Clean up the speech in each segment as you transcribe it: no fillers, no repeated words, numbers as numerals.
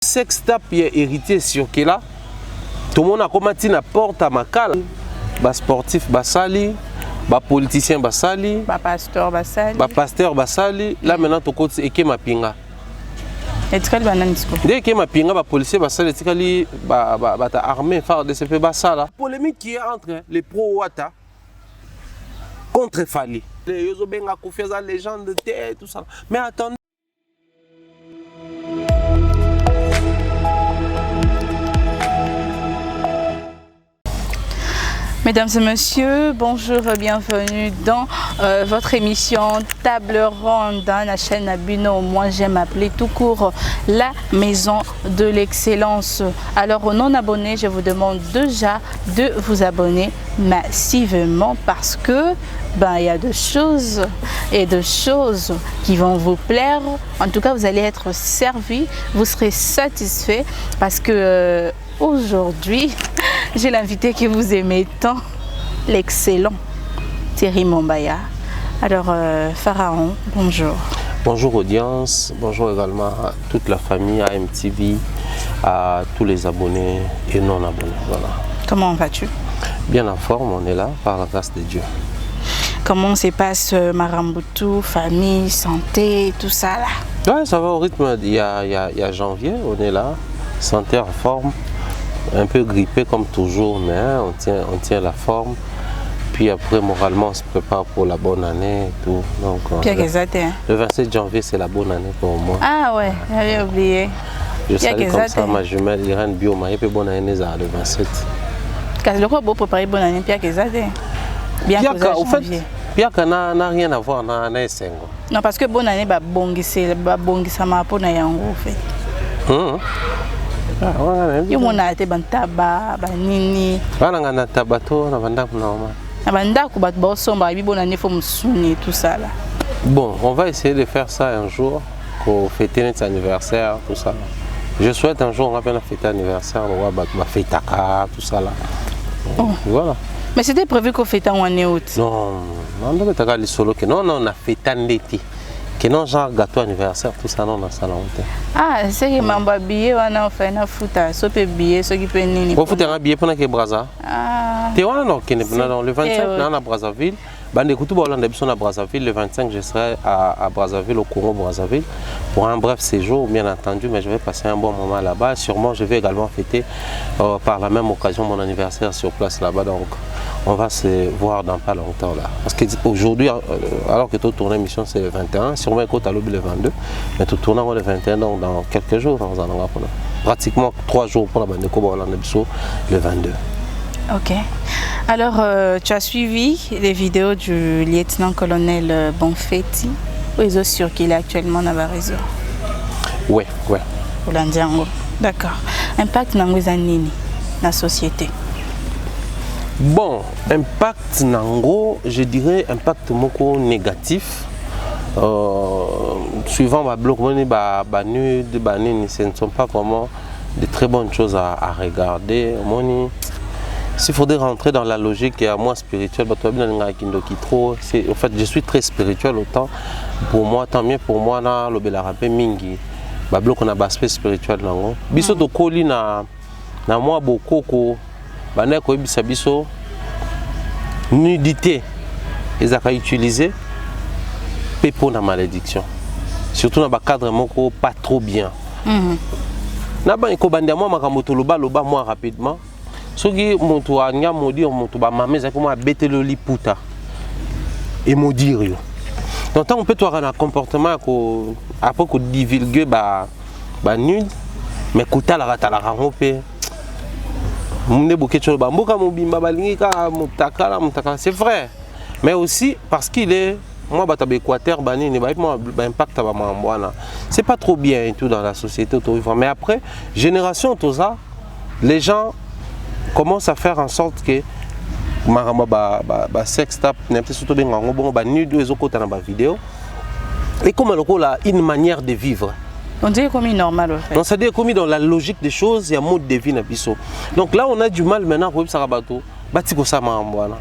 Sextape est héritier sur là. Tout le monde a commencé à porte à Makala. Bas sportif basali, bas politicien basali, bas pasteur basali. Bas pasteur basali. Là maintenant tout côté et qui m'a pinga. Et tu as bananisko. Dès que m'a pinga bas policier basali, tu as bas ta armée phare de CP basala. Polémique qui est entre les pro Ouattara contre Fali. Les Yozobenga confiance à légende de terre tout ça. Mais attendez. Mesdames et messieurs, bonjour, bienvenue dans votre émission Table Ronde dans la chaîne Abino. Moi j'aime appeler tout court la maison de l'excellence. Alors aux non-abonnés, je vous demande déjà de vous abonner massivement parce que il y a de choses et de choses qui vont vous plaire. En tout cas, vous allez être servi, vous serez satisfait parce que aujourd'hui, j'ai l'invité que vous aimez tant, l'excellent Thierry Mombaya. Alors, Pharaon, bonjour. Bonjour audience, bonjour également à toute la famille, à MTV, à tous les abonnés et non abonnés. Voilà. Comment vas-tu? Bien en forme, on est là par la grâce de Dieu. Comment se passe Maramboutou, famille, santé, tout ça là? Ouais, ça va au rythme, il y a janvier, on est là, santé en forme. Un peu grippé comme toujours, mais hein, on tient la forme. Puis après, moralement, on se prépare pour la bonne année et tout. Donc, le 27 janvier, c'est la bonne année pour moi. Ah ouais, j'avais oublié. Je salue comme ça ma jumelle Irène Bioma. Et puis bonne année le 27. Qu'est-ce que vous préparez bonne année Pierre Kezade? Bien que au fait, Pierre n'a rien à voir avec Sengo. Non, parce que bonne année, ça m'a pas en fait. Yo mona ate bantaba banini bana ngana tabato na bandaku na oma na bandaku bat bosomba bibona nefo musuni tout ça là. Bon, on va essayer de faire ça un jour pour fêter notre anniversaire tout ça. Je souhaite un jour on va faire fêter anniversaire on va fêter tout ça là. Voilà. Mais c'était prévu qu'on fête en année haute. Non, on doit mettre les solo que non on a fêté en été. Que non genre gâteau anniversaire tout ça non dans ça là. Ah, c'est que mamba billet on a fait na futa so pe billet so qui peut nini. On fout un billet pour que Brazza. Ah. Tu vois non que le 25 dans la Brazzaville. Bande écoute pour Hollande à Brazzaville le 25 je serai à Brazzaville au Congo Brazzaville pour un bref séjour bien entendu mais je vais passer un bon moment là-bas. Sûrement je vais également fêter par la même occasion mon anniversaire sur place là-bas donc on va se voir dans pas longtemps là. Parce qu'aujourd'hui, alors que tout tourne l'émission c'est le 21, sûrement écoute à l'objet le 22, mais tout tourne le 21 donc dans quelques jours dans un endroit pratiquement 3 jours pour la bande de Kobo le 22. Ok. Alors tu as suivi les vidéos du lieutenant-colonel Bonfetti, réseau sur qui est actuellement dans la réseau. Oui. Pour l'Andiango. D'accord. Impact dans la société. Bon, impact nango, je dirais impact moko négatif. Suivant ma blog, ce ne sont pas vraiment de très bonnes choses à regarder. S'il faudrait rentrer dans la logique et à moi spirituelle, en fait, je suis très spirituel autant pour moi, tant mieux pour moi, na l'obélarapé mingi. Blog on a aspect spirituel nango. Biso to koli na moi bokoko. Bana ko ebisa biso nudité ezaka utiliser pepo na malédiction surtout dans ba cadre moko pas trop bien na ba ko bandia moi makamoto loba moi rapidement soki moto anya modi moto ba mameza ko ma betelo liputa et modire yo donc tant on peut toi un comportement ko après ko divulguer ba nude mais kota la rampe c'est vrai, mais aussi parce qu'il est, moi, c'est pas trop bien et tout dans la société. Mais après, génération, tout ça, les gens commencent à faire en sorte que sextape, et comme une manière de vivre. On dirait comme normal. En fait. Donc ça dit comme dans la logique des choses, il y a un mode de vie. Donc là on a du mal maintenant pour sabato, batiko ça mambwana.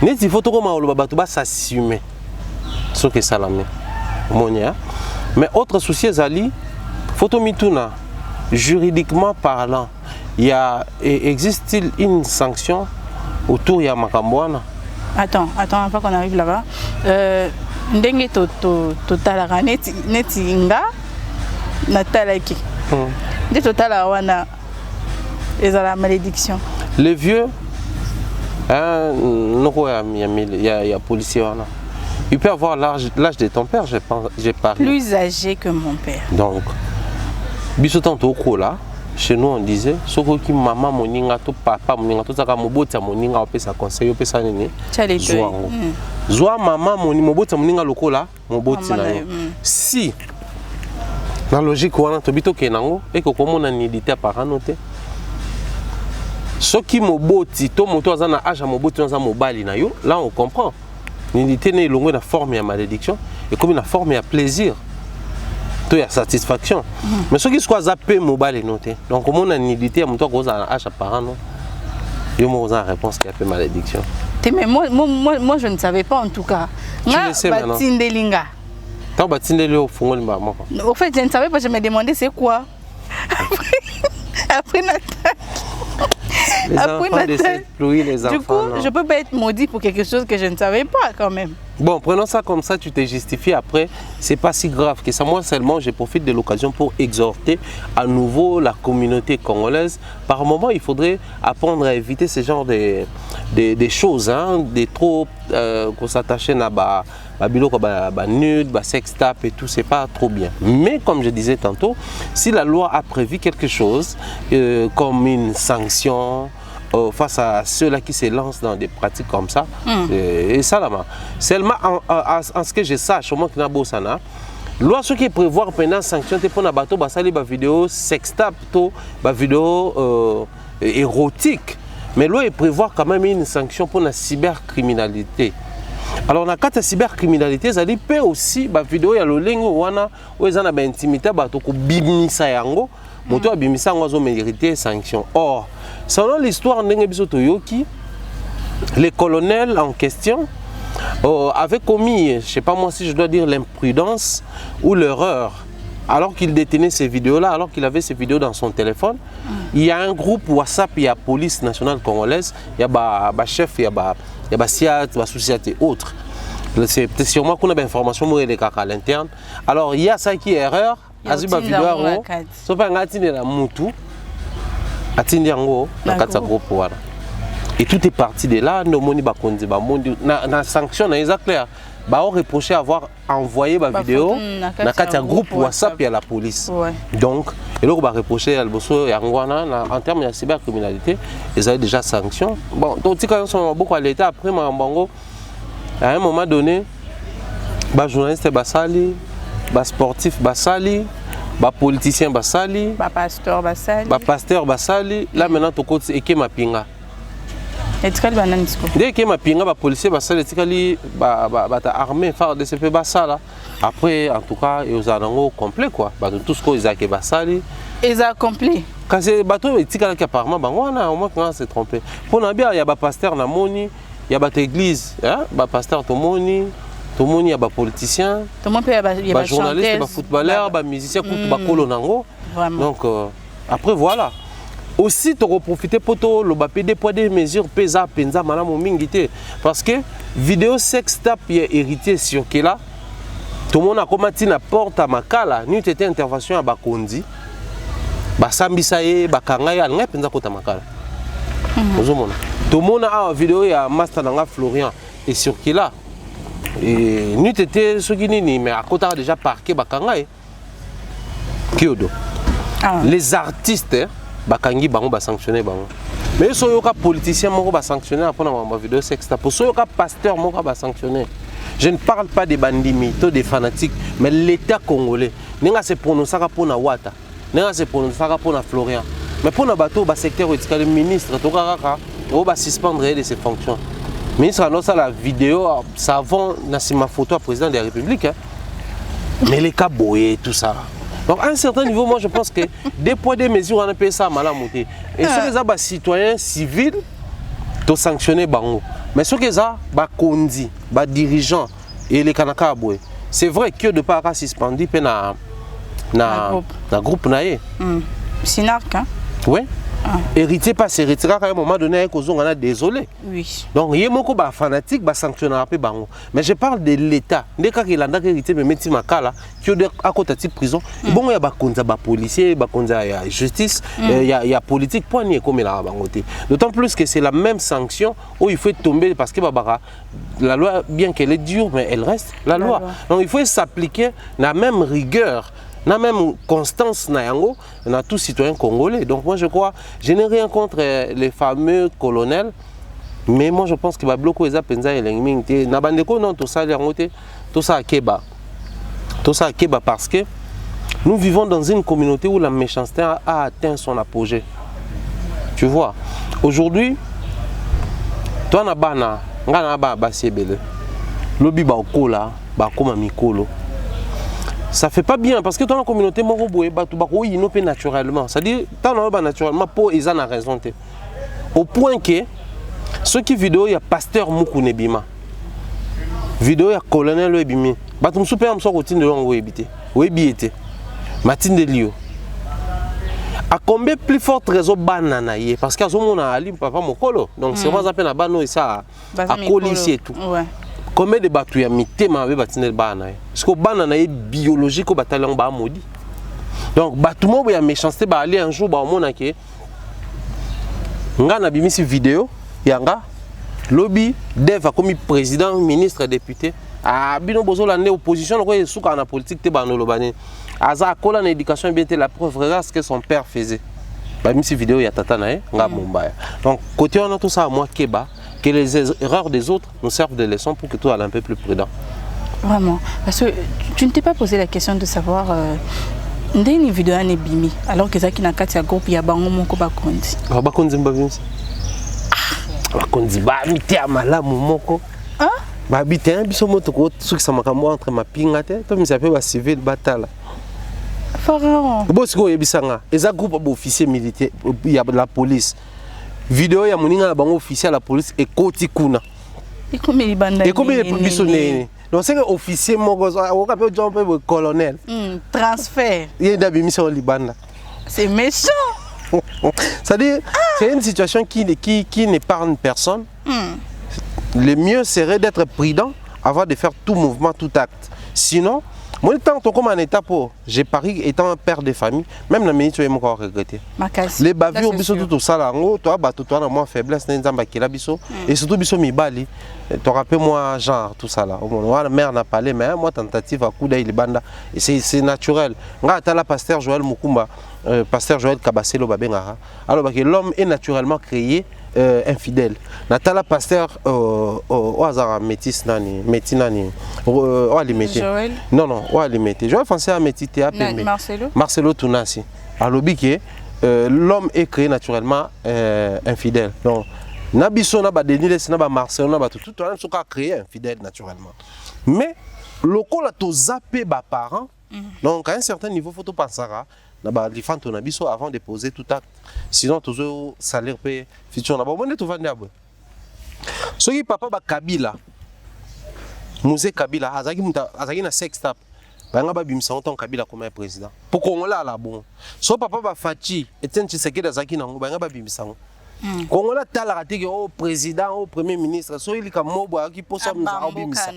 Né il faut que ma bato ba s'assumer. Ce que ça l'amène. Mais autre souci zali Photo mituna, juridiquement parlant, existe-t-il une sanction autour de Makambouana? Attends, avant qu'on arrive là-bas. Ndenge totalaka neti nga natalaki. Nde totala wana ezala malédiction. Les vieux, il y a policier wana. Il peut avoir l'âge de ton père, j'ai parlé. Plus âgé que mon père. Donc, bisotan toko là, chez nous on disait, soko ki maman moninga to papa moninga to saka mobota moninga opesa conseil opesa nini. Zoango. Zoa maman mobota moninga lokola moboti na yo. Si na logique wana to bito kenango et que comme on a nidité par anoté. Soki moboti to moto azana âge moboti na mobali na yo, là on comprend. Nidité ne longue na forme ya malédiction et comme une forme ya plaisir. Il y a satisfaction. Mais ce qui soit zappé mobile est noté. Donc, comme on a une idée, on a un parent, il y a une réponse qui a fait malédiction. Mais moi, je ne savais pas en tout cas. Tu le sais maintenant. Au fait, je ne savais pas, je me demandais c'est quoi. Après les enfants de cette pluie, les enfants. Du coup, je ne peux pas être maudit pour quelque chose que je ne savais pas quand même. Bon, prenons ça comme ça, tu t'es justifié après, c'est pas si grave que ça. Moi seulement, je profite de l'occasion pour exhorter à nouveau la communauté congolaise. Par moment, il faudrait apprendre à éviter ce genre de choses, hein, des trop qu'on s'attache à nude, sex tap et tout, c'est pas trop bien. Mais comme je disais tantôt, si la loi a prévu quelque chose comme une sanction, face à ceux-là qui se lancent dans des pratiques comme ça. Et ça, là, seulement en ce que je sache, au moins que Nabosana, loi ce qui prévoit pendant sanction, pour na bateau, basali ba vidéo sextap, ba vidéo érotique. Mais loi prévoit quand même une sanction pour la cybercriminalité. Alors, dans la cybercriminalité, ça dit peut aussi ba vidéo ya lolengo wana ou ezana ba intimité bato ko bimisa yango, moto abimisa ngo zo mériter sanction. Or, selon l'histoire les colonels en question avaient commis, je ne sais pas moi si je dois dire l'imprudence ou l'erreur, alors qu'il détenait ces vidéos-là, alors qu'il avait ces vidéos dans son téléphone. Il y a un groupe WhatsApp, il y a la police nationale congolaise, il y a le chef, il y a le SIAT, la société et autres. C'est sûrement qu'on a des informations à l'interne. Alors il y a ça qui est erreur. Et tout est parti de là. La sanction est claire. On reproché avoir envoyé la vidéo dans un groupe WhatsApp et à la police. Donc, et là, on va reprocher en termes de cybercriminalité, ils avaient déjà sanction. Bon, donc, quand ils sont beaucoup à l'état, après, à un moment donné, les journalistes basali, les sportifs basali, les politiciens basali, les pasteurs basali, là maintenant, tu côté et ma pinga. Dès que ma pinga, les policiers basali, les armées phare de CP basala. Après, en tout cas, ils ont un complet quoi. Tout ce qu'ils ont basali. Ils ont complet. Quand c'est bateau, ils ont apparemment, au moins qu'on s'est trompé. Pour nous bien, il y a des pasteurs na moni, il y a des églises, des pasteurs to moni. Tout le monde, il y a des politiciens, des journalistes, des footballeurs, des musiciens, des colonangos. Donc, après, voilà. Aussi, tu as profité pour des mesures pesantes, parce que vidéo sex tap est hérité sur là. Tout le monde a commencé à porte à Makala, nous avons été intervention à Bakondi, Basambisaye, Bakangay, à Makala. Tout le monde a une vidéo à Master Florian et sur là. Et nous étions ceux qui n'y mais à côté déjà parqué Bakangay. Kyodo. Les artistes, Bakangi bango ba sanctionner bango. Mais ceux qui sont politiciens moko ba sanctionner après ma vidéo sexta. Pour ceux qui sont pasteurs moko ba sanctionner. Je ne parle pas des bandits mythos, des fanatiques, mais l'État congolais. Nenga se prononcer pour na Wata. Nenga se prononcer pour na Florian. Mais pour na bateau ba secteur le ministre to kaka on va suspendre de ses fonctions. Le ministre a annoncé la vidéo, ça avant ma photo à président de la République. Hein. Mais les cas boyés, tout ça. Donc à un certain niveau, moi je pense que des poids des mesures, on a payé ça mal à monter. Et ceux qui sont citoyens civils, ils sanctionner bango. Mais ceux qui sont kondi, dirigeants et les kanaka boyés, c'est vrai que de pas suspendu na groupe na ye. Sinark, hein? Oui. Héritier pas héritier à un moment donné on a désolé. Oui. Donc il y a beaucoup de fanatiques qui sanctionnent un peu bango. Mais je parle de l'État. Dès qu'il a héritier me mettre makala qui est à côté de prison. Bon il y a bakonza ba policier, bakonza il y a justice, il y a politique poignée comme il a bangoté. D'autant plus que c'est la même sanction où il faut tomber parce que la loi bien qu'elle est dure mais elle reste la loi. Donc il faut s'appliquer la même rigueur. Na même constance na yango na tout citoyen congolais. Donc moi je crois, je n'ai rien contre les fameux colonels, mais moi je pense que ba bloko eza penza elengming te na bandeko non tout ça yango te tout ça akeba. Tout ça akeba parce que nous vivons dans une communauté où la méchanceté a atteint son apogée. Tu vois, aujourd'hui toi na bana ngana ba basiebele. Lobi ba okola ba koma mikolo. Ça fait pas bien parce que dans la communauté naturellement, c'est-à-dire dans naturellement pour ils en ont raison au point que ceux qui vidéo il y a pasteur Mukune Bima vidéo il y a colonel Ebimi batum super am so routine de longo ebité webiete Martin de Lio a combien plus forte raison banana parce qu'à ce moment on a ali papa mokolo donc c'est vraiment appel à bano et ça à collier et tout. Combien de bateaux y a mis tellement avec batinel bana parce que banana est biologique au bataillon ba maudit. Donc bateau mo ya méchanceté ba aller un jour ba mona ke nga na bimisi vidéo yanga lobby dev comme président ministre député a bino bozo la opposition ko suka na politique te ba no lobani aza kola na éducation bien la preuve regarde ce que son père faisait ba bimisi vidéo ya tata na nga Mumbaya. Donc côté on a tout ça à moi keba que les erreurs des autres nous servent de leçon pour que toi sois un peu plus prudent. Vraiment. Parce que tu ne t'es pas posé la question de savoir une vidéo est bimi alors que ça qui n'a qu'à faire groupe il y a bango moko bakondi. Bakondi mbavimsi. Bakondi ba miti amala moko. Hein? Ba bitin biso moto ko soki ça makambo entre ma pingate to mi s'appelle ba civil batala. Pharaon. Bo siko yebisanga eza groupe officier militaire il y a la police. Vidéo ya moninga na bango officier à la police et koti kuna. Et combien il banda? Et combien il bisonné? Donc c'est que officier moko o ka pe John pe colonel. Transfert. Il y a des missions au Liban. C'est méchant. C'est-à-dire c'est une situation qui n'épargne personne. Le mieux serait d'être prudent avant de faire tout mouvement, tout acte. Sinon, moi, étant comme un état pour, j'ai pari étant un père de famille, même la minute, tu vas encore regretter. Les bavures, biso tout ça là, toi, toi, na moins faiblesse, n'a pas qui la biso, et surtout biso mi bali. Tu rappelles moi genre tout ça là. La mère n'a pas parlé, mais moi tentative à coup d'œil banda, et c'est naturel. Nga ta la pasteur Joël Mukumba, pasteur Joël Kabaselo babengara. Alors que l'homme est naturellement créé infidèle. Natala pasteur au hasard métis nani métinani au alimenter. Non non au alimenter. Je vais penser à métiter à Marcelo Tunasi. Alors que l'homme est créé naturellement infidèle. Donc nabiso na ba denile sina ba Marcelo na ba tout on a créé infidèle naturellement. Mais le col a tout zappé ba parents. Donc à un certain niveau faut tout penser à avant de poser tout acte. Sinon, toujours salaire payé. Futur, on est tout vendre. Ce qui papa Kabila, Musée Kabila, Azaki na sextape. Banga ba bimsa autant Kabila comme président. Pour qu'on là bon. So papa Fachi, Etienne Tshisekedi Azaki na banga ba bimsa. Kongola tala ratiki au président, au premier ministre, so il comme mobo qui pose ça au bimsa.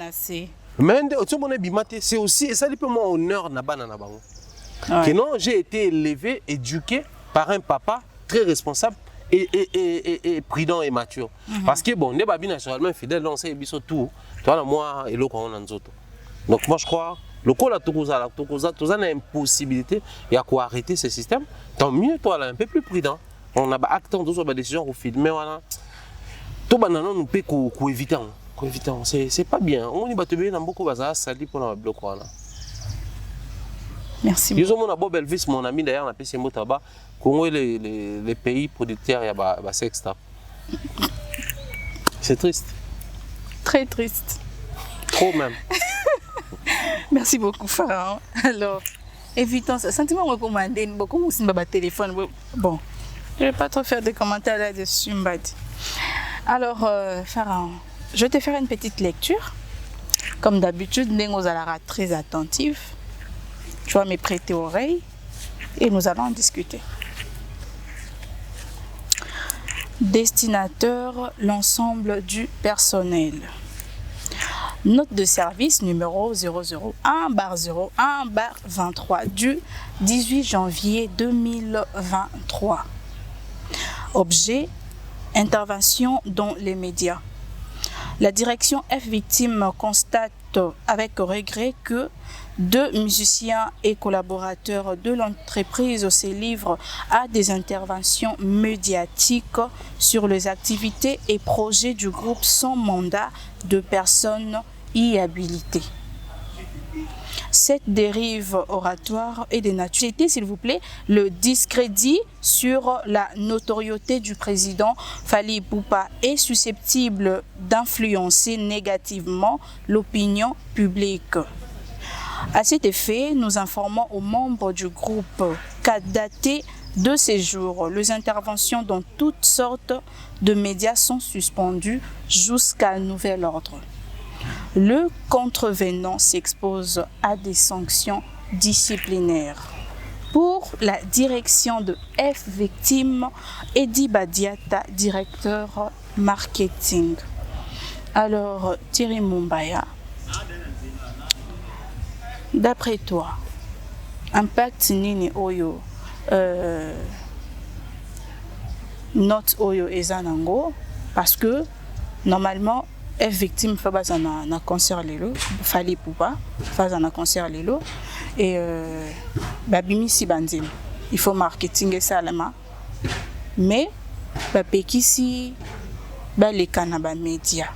Mais tu mon bimate, c'est aussi et ça dit peu mon honneur na bana na bango. Que non, j'ai été élevé, éduqué par un papa très responsable et prudent et mature. Parce que bon, les babis naturellement fidèles, on sait tout. Toi, moi et l'autre, on a nous autres. Donc moi je crois, le coup là, tout ça a une possibilité, il y a quoi arrêter ce système. Tant mieux, toi là, un peu plus prudent. On a acté sur la décision au film, mais voilà. Tout banana nous peut éviter. C'est pas bien. On y va te bien dans beaucoup de ça dit pour le bloc. Merci. Ils ont mon abo Belvis, mon ami d'ailleurs, on a passé mot tabac. Congo est les pays producteurs, il y a sextape. C'est triste. Très triste. Trop même. Merci beaucoup, Pharaon. Alors, évitons ça. Sentiment recommandé, beaucoup aussi ma téléphone. Bon, je ne vais pas trop faire de commentaires là-dessus, Mbadi. Alors, Pharaon, je vais te faire une petite lecture. Comme d'habitude, Nengo Zalara très attentive. Tu vas me prêter oreille et nous allons en discuter. Destinateur, l'ensemble du personnel. Note de service numéro 001/01/23 du 18 janvier 2023. Objet, intervention dans les médias. La direction F Victime constate avec regret que 2 musiciens et collaborateurs de l'entreprise se livrent à des interventions médiatiques sur les activités et projets du groupe sans mandat de personnes y habilitées. Cette dérive oratoire est de nature, s'il vous plaît, le discrédit sur la notoriété du président Fally Ipupa est susceptible d'influencer négativement l'opinion publique. À cet effet, nous informons aux membres du groupe qu'à dater de ces jours, les interventions dans toutes sortes de médias sont suspendues jusqu'à nouvel ordre. Le contrevenant s'expose à des sanctions disciplinaires. Pour la direction de F Victime, Eddie Badiata, directeur marketing. Alors, Thierry Mumbaya, d'après toi, impact nini oyo note oyo ezanango parce que normalement F Victime fait un concert lelo Fally Ipupa fait un concert lelo et babimi si bandim il faut marketing et ça mais bapekisi ba les kanaba média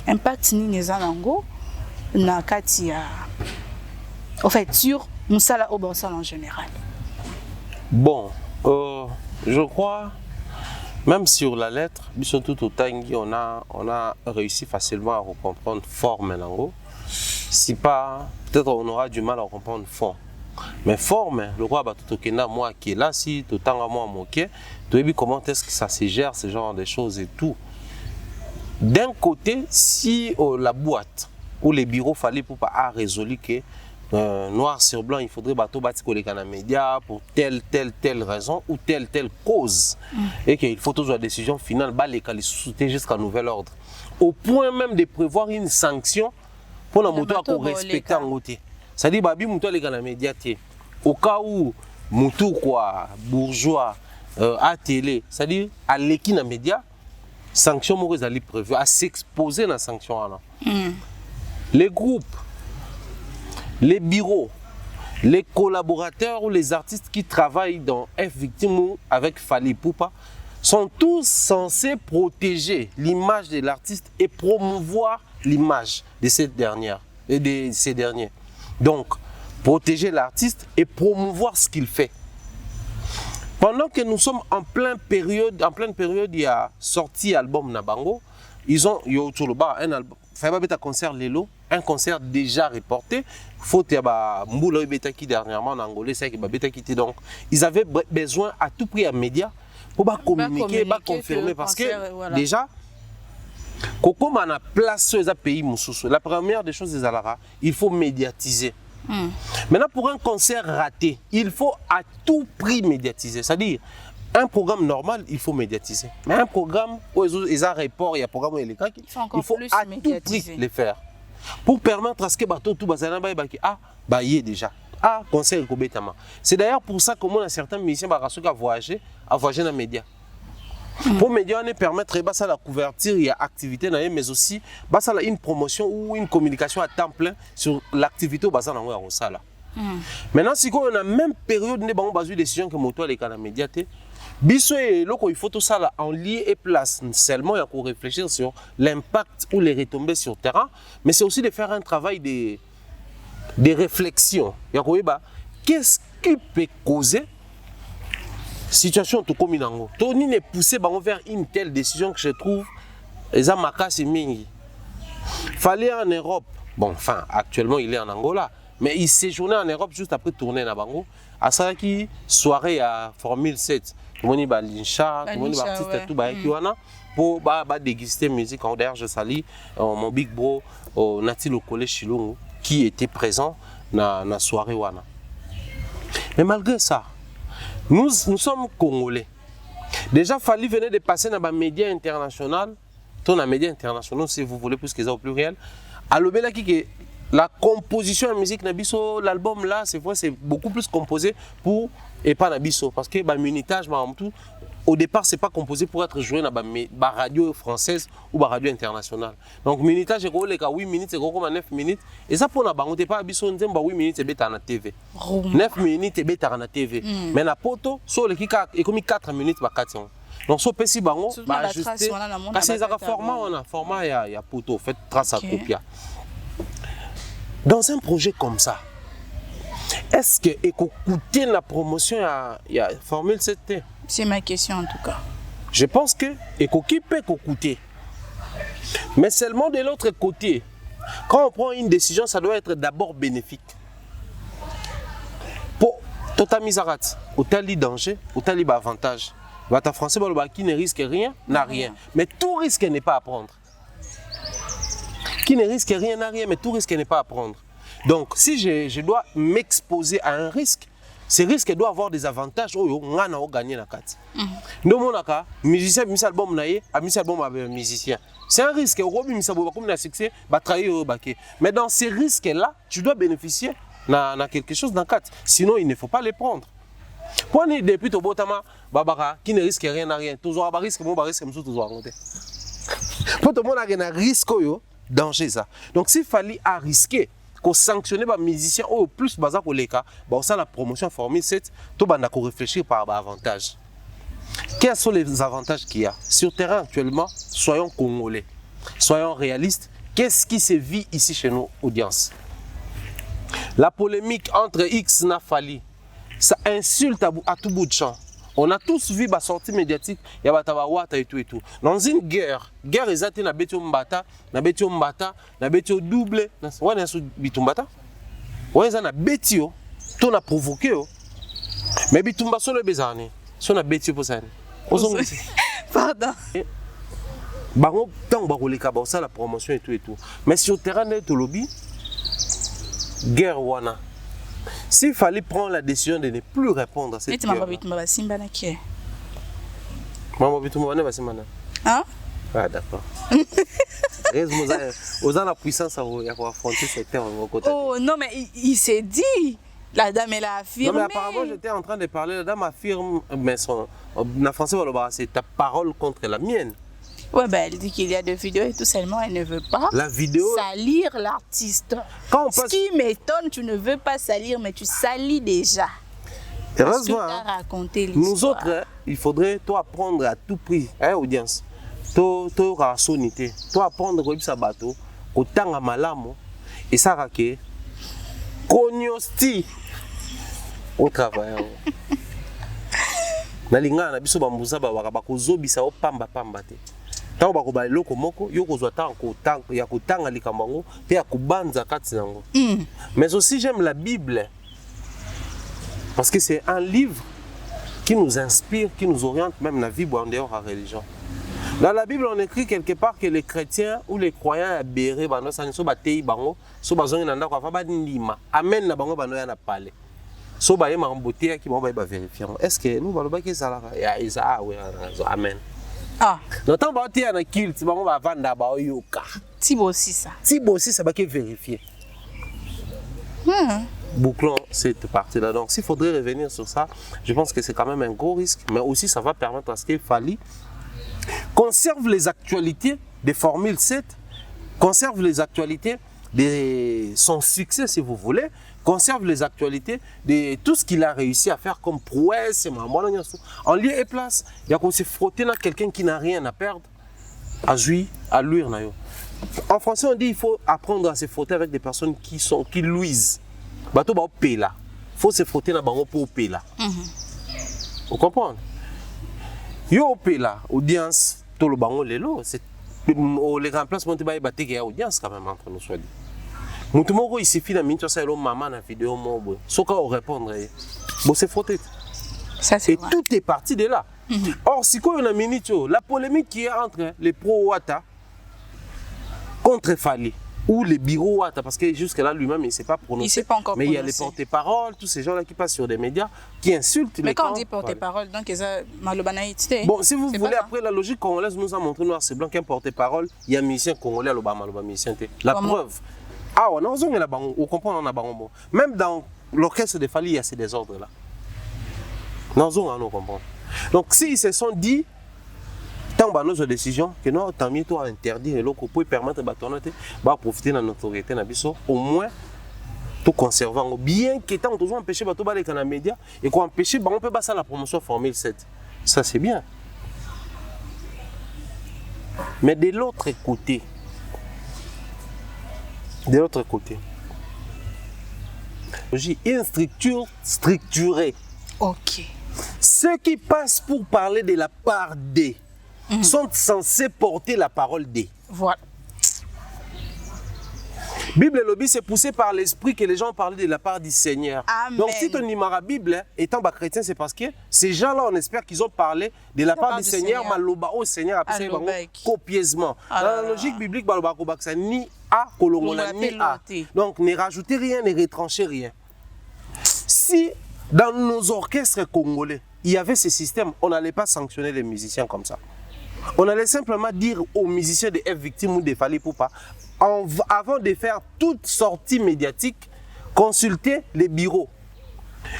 impact nini ezanango na kati ya en fait sur Moussala Obansal en général. Bon, je crois, même sur la lettre, tout au Tangi, on a réussi facilement à comprendre forme en si pas, peut-être on aura du mal à comprendre fond. Mais forme, le roi Batutokena, moi qui est là, si tout le temps à moi moqué, tu as vu comment est-ce que ça se gère, ce genre de choses et tout. D'un côté, si la boîte ou les bureaux Fally Ipupa a résolu que noir sur blanc, il faudrait bateau bâtir les canaux médias pour telle raison ou telle cause. Et qu'il faut toujours la décision finale, les soutenir jusqu'à nouvel ordre. Au point même de prévoir une sanction pour la moto à respecter en côté. C'est-à-dire, babi moto les canaux médias, au cas où moto quoi, bourgeois, à télé, c'est-à-dire à l'équipe dans médias, sanction mauvaise à prévu, à s'exposer dans la sanction. Les groupes, les bureaux, les collaborateurs ou les artistes qui travaillent dans F Victime avec Fally Ipupa sont tous censés protéger l'image de l'artiste et promouvoir l'image de cette dernière et de ces derniers. Donc, protéger l'artiste et promouvoir ce qu'il fait. Pendant que nous sommes en pleine période, il y a sorti album Nabango, ils ont un album. Un concert déjà reporté. Faut Mboula Betaki dernièrement en Angolais, c'est que Betaki donc ils avaient besoin à tout prix à médias pour communiquer, confirmer parce que voilà. Déjà Koko a place sur les pays Moussoussou. La première des choses des Alara, il faut médiatiser. Maintenant pour un concert raté, il faut à tout prix médiatiser. C'est-à-dire un programme normal, il faut médiatiser. Mais un programme où ils ont report, il y a un programme où il faut à tout prix le faire. Pour permettre à ce que tout bazana y est déjà. Ah, conseil Kobetama. C'est d'ailleurs pour ça que moi, certains musiciens à voyager dans les médias. Pour les médias, on permettre la couverture, il y a activité, mais aussi une promotion ou une communication à temps plein sur l'activité au bazar dans Sala. Maintenant, si on a la même période, on a besoin de décision que moto les canaux médias. Il faut tout ça en lieu et place. Seulement, il faut réfléchir sur l'impact ou les retombées sur le terrain, mais c'est aussi de faire un travail de réflexion. Qu'est-ce qui peut causer situation tout comme inango? Tony n'est poussé vers une telle décision que je trouve les amakas mingi. Fallait en Europe. Bon, enfin, actuellement il est en Angola, mais il séjournait en Europe juste après tourner na bango. À ça qui soirée à Formule 7. Tout le monde Lincha, tout le monde artiste tout pour déguster musique. D'ailleurs, je salue mon big bro Nati Lokole Chilongo qui était présent dans la soirée wana. Mais malgré ça, nous sommes Congolais. Déjà, Fally venait de passer dans les médias internationaux, dans les médias internationaux, si vous voulez, puisque c'est au pluriel. Alors, la composition de musique, l'album là, c'est beaucoup plus composé pour et pas Nabiso. Parce que Munitage, au départ, c'est pas composé pour être joué dans la radio française ou la radio internationale. Donc, Munitage, c'est 8 minutes, c'est comme 9 minutes. Et ça, pour nous, on pas Nabiso, 8 minutes, c'est dans la TV. 9 minutes, c'est dans la TV. Mais la poto, sur le qui est comme 4 minutes, 4 donc, si on peut si bango, ajuster. Parce que c'est un format, il y a poto, fait trace à copia. Dans un projet comme ça, est-ce que écouter la promotion il y a Formule 7T? C'est ma question en tout cas. Je pense que qui peut écouter. Mais seulement de l'autre côté, quand on prend une décision, ça doit être d'abord bénéfique. Pour tota misarat, au tali danger, au tali avantage. Bata français qui ne risque rien n'a rien. Mais tout risque n'est pas à prendre. Qui ne risque rien n'a rien, mais tout risque n'est pas à prendre. Donc, si je dois m'exposer à un risque, ce risque doit avoir des avantages. On a gagné la carte. Nous, mon musicien, album musicien. C'est un risque. Succès, mais dans ces risques-là, tu dois bénéficier de quelque chose dans la carte. Sinon, il ne faut pas les prendre. Pour nous, depuis au Botama, qui ne risque rien n'a rien. Toujours un risque, toujours à côté. Pour tout le monde, il y a un risque. Danger ça. Donc s'il fallait à risquer qu'on sanctionne les musiciens au plus bazar pour les cas, ça la promotion Formule 7, tout le monde réfléchir par avantage. Quels sont les avantages qu'il y a sur terrain actuellement? Soyons congolais, soyons réalistes. Qu'est-ce qui se vit ici chez nos audiences? La polémique entre X et Fally, ça insulte à tout bout de champ. On a tous vu la sortie médiatique, il y a et tout et tout. Dans une guerre exacte, na betio mbata, na betio double, ouais na bitumbata. Ouais ça na betio, tout na provoqué. Mais bitumba solo bezani, so na betio pour ça. Pardon. Bango tant ba koleka ba ça la promotion et tout. Mais sur le terrain de lobby, guerre wana. S'il fallait prendre la décision de ne plus répondre à cette guerre. Hein? Ah d'accord. Aux la puissance à affronter cette terre. Oh non mais il s'est dit. La dame elle a affirmé. Non mais apparemment j'étais en train de parler, la dame affirme, mais en français c'est ta parole contre la mienne. Ouais, ben, elle dit qu'il y a des vidéos et tout seulement, elle ne veut pas salir l'artiste. Ce qui m'étonne, tu ne veux pas salir, mais tu salis déjà. Heureusement, nous autres, il faudrait toi apprendre à tout prix, audience, toi sonité, toi apprendre à bateau, autant à malamo, et ça raquer, cognosti au travail. Nalinga na biso bambuza ba bakozobisa o pamba te. Tant ba ko ba loko moko yo kozwa tant ya kotanga likambango pe ya kubanza kati nango. Mais aussi j'aime la Bible parce que c'est un livre qui nous inspire, qui nous oriente même la vie en dehors de la religion. Dans la Bible on écrit quelque part que les chrétiens ou les croyants abérés bano sanso batei bango so bazongi na ndako afa ba ndima. Amen na bango bano ya na parler. So ba yema mbote qui ba vérifier. Est-ce que nous ba ki sala ya isa oui amen. Ah. Notant ba ti na culte ba ba vanda ba yoka. Tibo aussi ça. Tibo aussi ça ba ki vérifier. Bouclons cette partie-là. Donc s'il faudrait revenir sur ça, je pense que c'est quand même un gros risque, mais aussi ça va permettre à ce qu'il Fally conserve les actualités des Formule 7, conserve les actualités de son succès si vous voulez, conserve les actualités de tout ce qu'il a réussi à faire comme prouesse, en lieu et place. Il y a qu'on se frotter dans quelqu'un qui n'a rien à perdre, à jouir, à luire. En français on dit qu'il faut apprendre à se frotter avec des personnes qui luisent. Bateau ba pela. Faut se frotter dans bango pour pela. Vous comprenez? Yo pela, audience, tout le bango lelo, c'est les remplacements de baï baté qui audience quand même entre nous soit dit. Moutumoko il suffit d'un minute ça maman na vidéo mo soka au répondre. Bon c'est frotter. Ça c'est et vrai. Tout est parti de là. Or si quoi on a minute la polémique qui est entre les pro Wata contre Fally. ou les bureaux, parce que jusque-là, lui-même, il ne s'est pas prononcé. Il ne s'est pas encore prononcé. Mais il y a les porte-paroles, tous ces gens-là qui passent sur des médias, qui insultent les gens. Mais quand on dit porte-parole, donc ils ont malobanaïté. Bon, si vous voulez, après, la logique congolaise nous a montré noir, c'est blanc qu'un porte-parole, il y a un musicien congolais à l'Obama, musicien. La preuve. Ah, on comprend, on a bon. Même dans l'orchestre de Fali, il y a ces désordres-là. On comprend. Donc, s'ils se sont dit, tant que nos décisions, que non, tant mieux toi interdire et l'autre pour permettre de profiter de notre autorité, au moins, tout conservant. Bien que tant qu'on empêche de aller dans les médias et qu'on empêche, on peut passer la promotion Formule 7. Ça, c'est bien. Mais de l'autre côté, une structure structurée. Ok. Ceux qui passent pour parler de la part des sont censés porter la parole des. Voilà. Bible et lobby, c'est poussé par l'esprit que les gens parlaient de la part du Seigneur. Amen. Donc si tu n'y la Bible, étant chrétien, c'est parce que ces gens-là, on espère qu'ils ont parlé de la part du Seigneur, maloba au Seigneur, copieusement. Dans la logique biblique, c'est ni A, kolongola, ni A. Donc ne rajoutez rien, ne retranchez rien. Si dans nos orchestres congolais, il y avait ce système, on n'allait pas sanctionner les musiciens comme ça. On allait simplement dire aux musiciens de être victimes ou de Fali Poupa, avant de faire toute sortie médiatique, consultez les bureaux.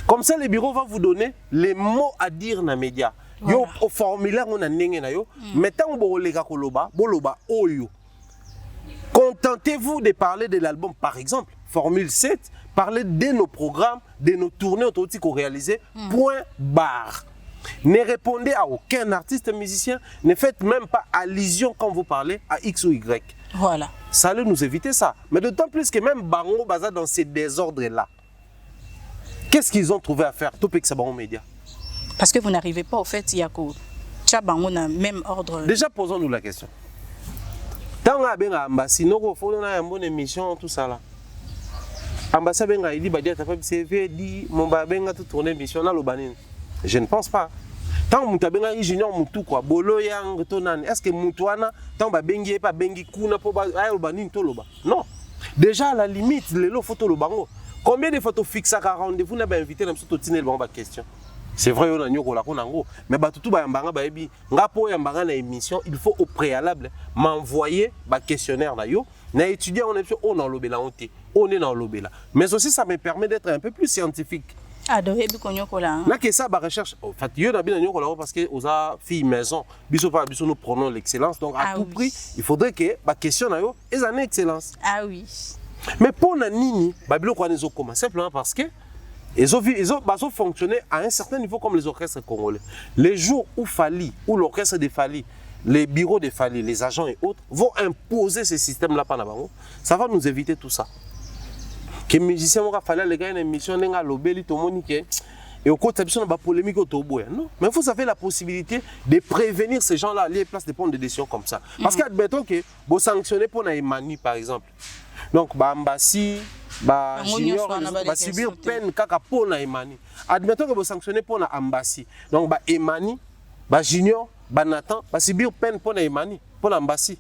Comme ça, les bureaux vont vous donner les mots à dire dans les médias. Voilà. Au formulaire, on a mettez-vous boloba oyo. Contentez-vous de parler de l'album, par exemple, Formule 7, parler de nos programmes, de nos tournées automatiques qu'on réalisait, point barre. Ne répondez à aucun artiste musicien, ne faites même pas allusion quand vous parlez à X ou Y. Voilà. Ça allait nous éviter ça. Mais d'autant plus que même Bango Baza dans ces désordres-là, qu'est-ce qu'ils ont trouvé à faire? Tout que ça Bango Média. Parce que vous n'arrivez pas au fait, il y a quoi? Bango a même ordre. Déjà, posons-nous la question. Tant que vous avez une bonne émission, tout ça là. Ambassade il dit badia tafa CV dit mon babenga tout tourner mission na lobanine. Je ne pense pas. Tant que mutabenga ingénieur mutu quoi bolo yang tonane est-ce que mutuana tant ba bengi pas bengi kuna po ba lobanine to loba. Non. Déjà à la limite les lo photo lobango. Combien de photos fixes à rendez-vous n'a pas invité na mso tiner le ba question. C'est vrai on a nyoko la konango mais ba tutu ba yambanga ba ebi ngapo yambanga na émission il faut au préalable m'envoyer ba questionnaire na yo na étudier on est on en lobela on est dans l'obéla. Mais aussi, ça me permet d'être un peu plus scientifique. Ah, donc, là, que ça, la recherche, en fait, il y a bien parce que aux filles maison, nous prenons l'excellence. Donc, à tout prix, il faudrait que la question est en excellence. Ah oui. Mais pour Nini, simplement parce que ils ont fonctionné à un certain niveau comme les orchestres congolais. Les jours où Fali, où l'orchestre de Fali, les bureaux de Fali, les agents et autres vont imposer ce système-là, ça va nous éviter tout ça. Que les musiciens vont faire les gars une émission, les gars l'obéli, tout le monde et au côté de la polémique autour de non. Mais vous avez la possibilité de prévenir ces gens-là à les places de prendre des décisions comme ça. Parce qu'admettons que vous sanctionnez pour Naïmani par exemple. Donc, Ambassi, Junior, va subir peine kaka pour Naïmani. Admettons que vous sanctionnez pour Ambassi. Donc, Emani, Junior, Nathan, va subir peine pour Naïmani, pour l'Ambassi.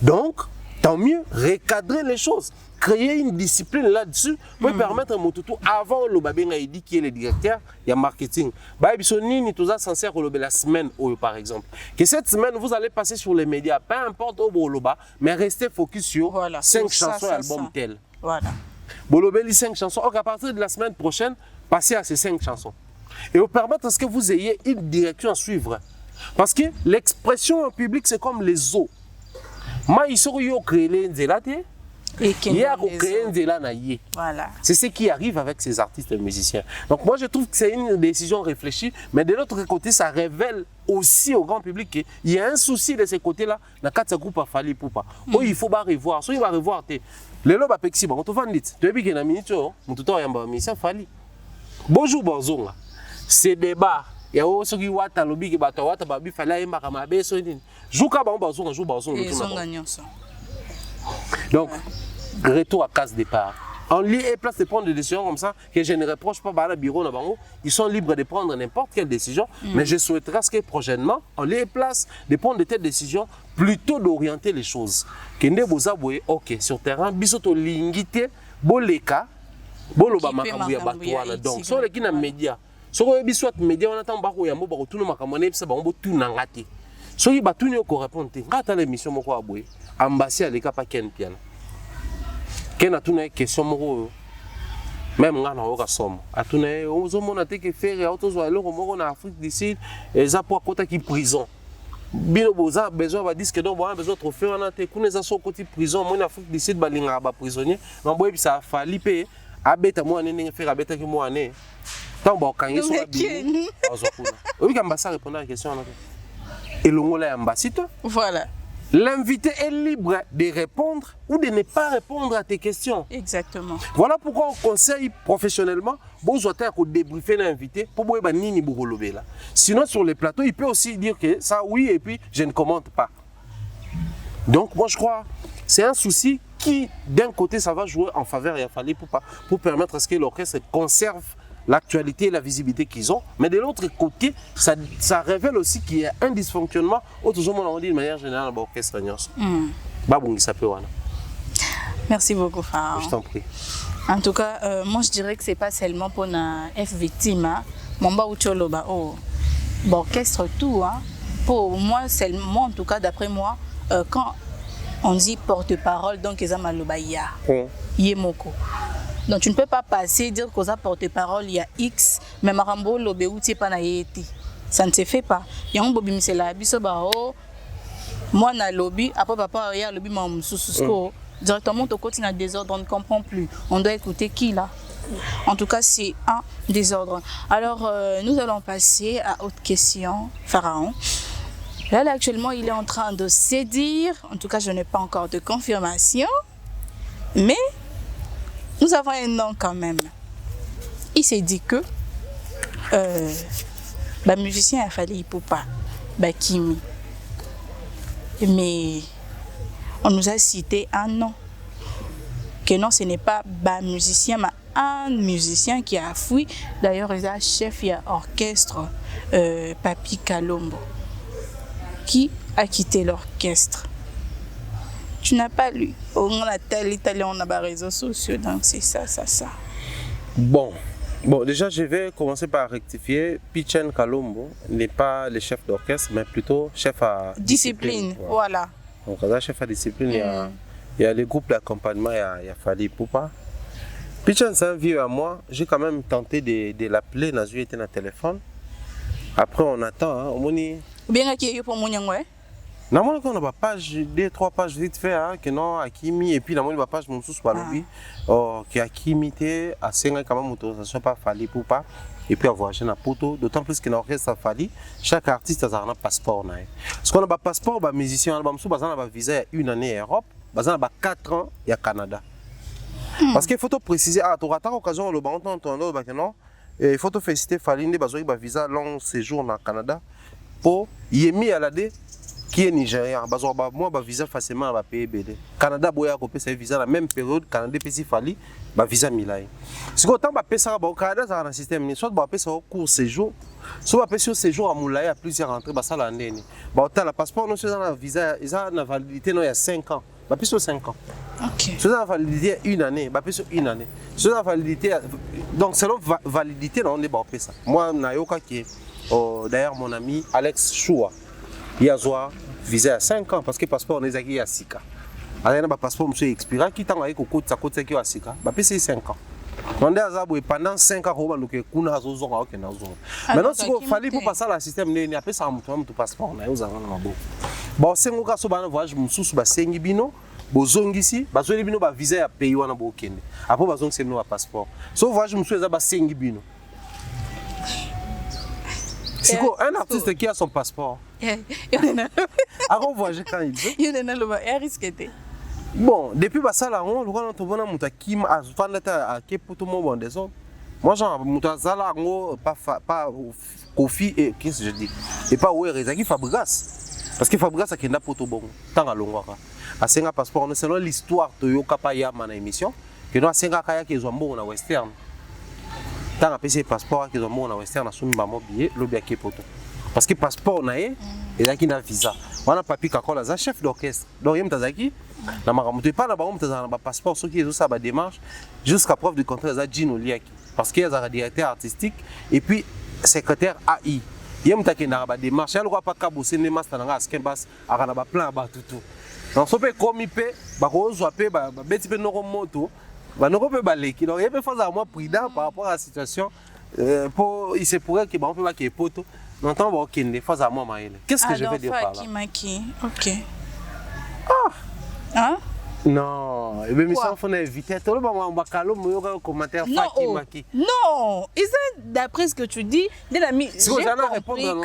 Donc, tant mieux, recadrer les choses. Créer une discipline là-dessus pour permettre à Motutu, avant le Babenga Idi qui est le directeur, il y a marketing. Baïbisoni, tout ça censé la semaine, par exemple. Que cette semaine, vous allez passer sur les médias, peu importe où vous êtes, mais restez focus sur 5 chansons et albums tels. Voilà. Bolobeli 5 chansons. Donc à partir de la semaine prochaine, passez à ces 5 chansons. Et vous permettre à ce que vous ayez une direction à suivre. Parce que l'expression en public, c'est comme les eaux. Moi, ils sont créés les zélatés. Voilà. C'est ce qui arrive avec ces artistes et musiciens. Donc moi je trouve que c'est une décision réfléchie, mais de l'autre côté ça révèle aussi au grand public qu'il y a un souci de ces côtés-là. Dans quatre groupes à Fali Poupa. Oh il faut pas revoir. So il va revoir. Les lobes à Pexi, on te vend dit. Tu es bien minute, on te tourne en mission Fali. Bonjour bonjour. Ces débats. Il y a aussi qui wata lobby qui bat wata babi Fali ma kamabe so ni. Jouka ba bonjour bonjour bonjour. Ils sont gagnants ça. Donc, retour à case départ. en lieu et place de prendre des décisions comme ça, que je ne reproche pas le bureau, ils sont libres de prendre n'importe quelle décision, mais je souhaiterais que prochainement, en lieu et place de prendre de telles décisions, plutôt d'orienter les choses. Que ne vous avouez, ok, sur terrain, bisoto lingite, boleka, boloba makambu ya batuana. Donc, sur les qui n'a média, sur les bisouat média, on attend bako ya moba tout le makamane, ça va on tout nangati. Sur les batuni au répondre, quand l'émission moko aboué, ambassade les cas pas ken piano. Ken a tout une question moko. Même on a un somme. À tout le monde, on a été faire et autres en Afrique du Sud, et ça pour côté qui prison. Bino boza besoin va dire que donc on a besoin de trophée on a été connaissant son côté prison moi en Afrique du Sud balinga ba prisonnier mais boy ça fallait payer abeta moi nene faire abeta que moi né tant ba kangi so abi azokuna oui comme ça répondre à la question et le mot là ambassadeur voilà. L'invité est libre de répondre ou de ne pas répondre à tes questions. Exactement. Voilà pourquoi on conseille professionnellement, besoin de débriefer l'invité pour voir nini bourolobe là. Sinon sur les plateaux, il peut aussi dire que ça oui et puis je ne commente pas. Donc moi je crois c'est un souci qui d'un côté ça va jouer en faveur et Yafali pour permettre à ce que l'orchestre conserve l'actualité et la visibilité qu'ils ont, mais de l'autre côté, ça révèle aussi qu'il y a un dysfonctionnement. Autrement, on dit de manière générale dans l'orchestre. Merci beaucoup, Pharaon. Je t'en prie. En tout cas, moi je dirais que c'est pas seulement pour la F victime, Mamba ou Choloba, l'orchestre tout. Pour moi, moi en tout cas, d'après moi, quand on dit porte-parole, donc ils ont malobaya, yemoko. Donc tu ne peux pas passer et dire qu'on a porte-parole, il y a X, mais Marambo l'obéouti pas na yeti. Ça ne se fait pas. Il y a un bobi misela biso bao. Moi na lobby, après papa il y a lobby mamoussousko. Directement au côté na désordre, on ne comprend plus. On doit écouter qui là. En tout cas, c'est un désordre. Alors nous allons passer à autre question, Pharaon. Là actuellement, il est en train de se dire, en tout cas, je n'ai pas encore de confirmation, mais nous avons un nom quand même. Il s'est dit que musicien a fallu pour pas Kimi. Mais on nous a cité un nom. Que non, ce n'est pas musicien, mais un musicien qui a fui. D'ailleurs, il y a chef, il y a orchestre, Papi Kalombo, qui a quitté l'orchestre. Tu n'as pas lu. On a tel italien, on a des réseaux sociaux, donc c'est ça. Bon, déjà je vais commencer par rectifier. Pichen Kalombo n'est pas le chef d'orchestre, mais plutôt chef à discipline. Voilà. Donc, là, chef à discipline, il y a le groupe d'accompagnement, il y a Fali Poupa. Pichen, c'est un vieux à moi. J'ai quand même tenté de l'appeler, Nazu était dans le téléphone. Après, on attend. Ou bien qu'il y ait pour mon yangwe. Normalement, on a une page, 2-3 pages vite fait, que non, Akimi, et puis on a une page mon sous par lobby, qui Akimi était à 5 ans quand même autorisation pas Fali Poupa, et puis avoir un poto, d'autant plus qu'il y a un Fali, chaque artiste a un passeport. Parce qu'on a un passeport, les musiciens, on a un visa il y a 1 année en Europe, on a 4 ans il y a Canada. Parce qu'il faut préciser, tu auras l'occasion de le non, il faut féliciter Fali, il y a un visa long séjour au Canada, pour y est mis à la dé. Qui est nigérien, moi visa facilement à payer BD. Canada boya copier ce visa la même période Canada pesi fali visa milai. Si autant ba pesa ba Canada ça un système soit ba pesa au court séjour, soit ba pesa séjour à Moulay à plusieurs entrées ba ça la ndeni. Ba autant la passeport non c'est un visa, ils ont une validité non il y a 5 ans. Ba pesa 5 ans. OK. C'est une validité 1 année, ba pesa 1 année. C'est une validité donc selon validité non on est ba pesa. Moi nayoka qui d'ailleurs mon ami Alex Choua il y a un visa à 5 ans parce que le passeport on est à 6 ans. Alors, le passeport monsieur expira qui t'a envoyé côté ça côté qui a 6 ans. Bah c'est 5 ans. Pendant 5 ans on a kuna zozo OK na zozo. Maintenant si il fallait pour passer à la système né après ça mon passeport na yo zanga na bo. Bon c'est ngoka so ba voyage mususu ba sengi bino bozongisi bazoli bino ba visa ya pays wana bo kende. Après bazongisi no passeport. So voyage mususu za ba sengi bino. C'est quoi un artiste qui a son passeport? Avant voyager quand il veut. Il y a un risque. Bon, depuis ça là, on le voit dans ton monta qui a fait à qui pour tout le monde des autres. Moi genre monta zala ngo pas Kofi et qu'est-ce que je dis? Et pas ouais Rezaki Fabregas. Parce que Fabregas a kenda pour tout bon. Tant à longwa. À 5 passeport, selon l'histoire de Yoka Paya dans l'émission. que nous asenga kaya ki ezombo na western tant apesi passeport ki ezombo na western na sumi ba mo billet lobi ya poto parce que passeport na ye ezaki na visa wana papi kakola za chef d'orchestre donc yem tazaki na makambo te pas na bango tazana ba passeport soki ezo sa ba démarche jusqu'à preuve du contraire za Gino Liaki parce qu'il y a un directeur artistique et puis secrétaire AI yem takenda ba démarche ya lokwa pa kabose ne master na askembas akana ba plan ba tutu donc so pe komi pe ba ko zo pe ba beti pe noko moto ba noko pe ba leki donc yebe faut avoir prudent par rapport à la situation pour il se pourrait que ba on peut pas que poto non tant ba okende faut avoir maele qu'est-ce que je vais dire par là OK hein non et bien mission faut éviter tout le monde ba kalo mo commentaire faki maki non et ça d'après ce que tu dis de la mi si vous allez répondre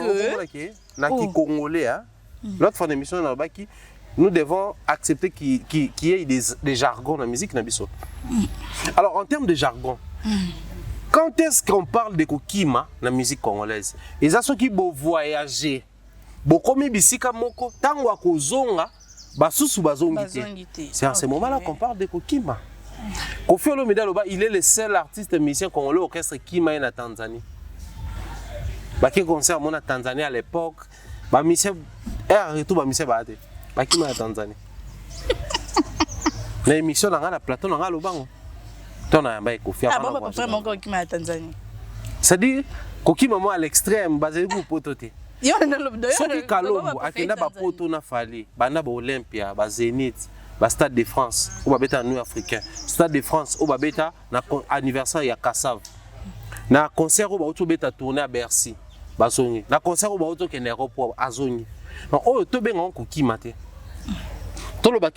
que na ki congolais hein l'autre fois d'émission na baki nous devons accepter qu'il y ait des jargons dans la musique. Alors, en termes de jargon, quand est-ce qu'on parle de kokima dans la musique congolaise? Et ça, ceux qui vont voyager, c'est en ce moment-là qu'on parle de kokima. Kofi Olomide Aloba, il est le seul artiste musicien congolais orchestre qui m'a en Tanzanie. Qui concert en Tanzanie à l'époque, musicien Baki ma Tanzanie. Na émission na ngala plateau na ngalo bango. Tona yamba Kofi ah bon pas mon qui ma Tanzanie. C'est-à-dire kokima mo à l'extrême basé ku pototé. Yo na lobo. Soki Kalombo akenda ba poto na fali, bana ba Olympia, ba Zénith, ba Stade de France, ou ba beta nous africain. Stade de France ou ba beta na anniversaire ya Kassav. Na concert ou ba auto beta tourner à Bercy. Ba zongi. Na concert ou ba auto ke na aéroport azongi. Donc oh to benga on kokima te.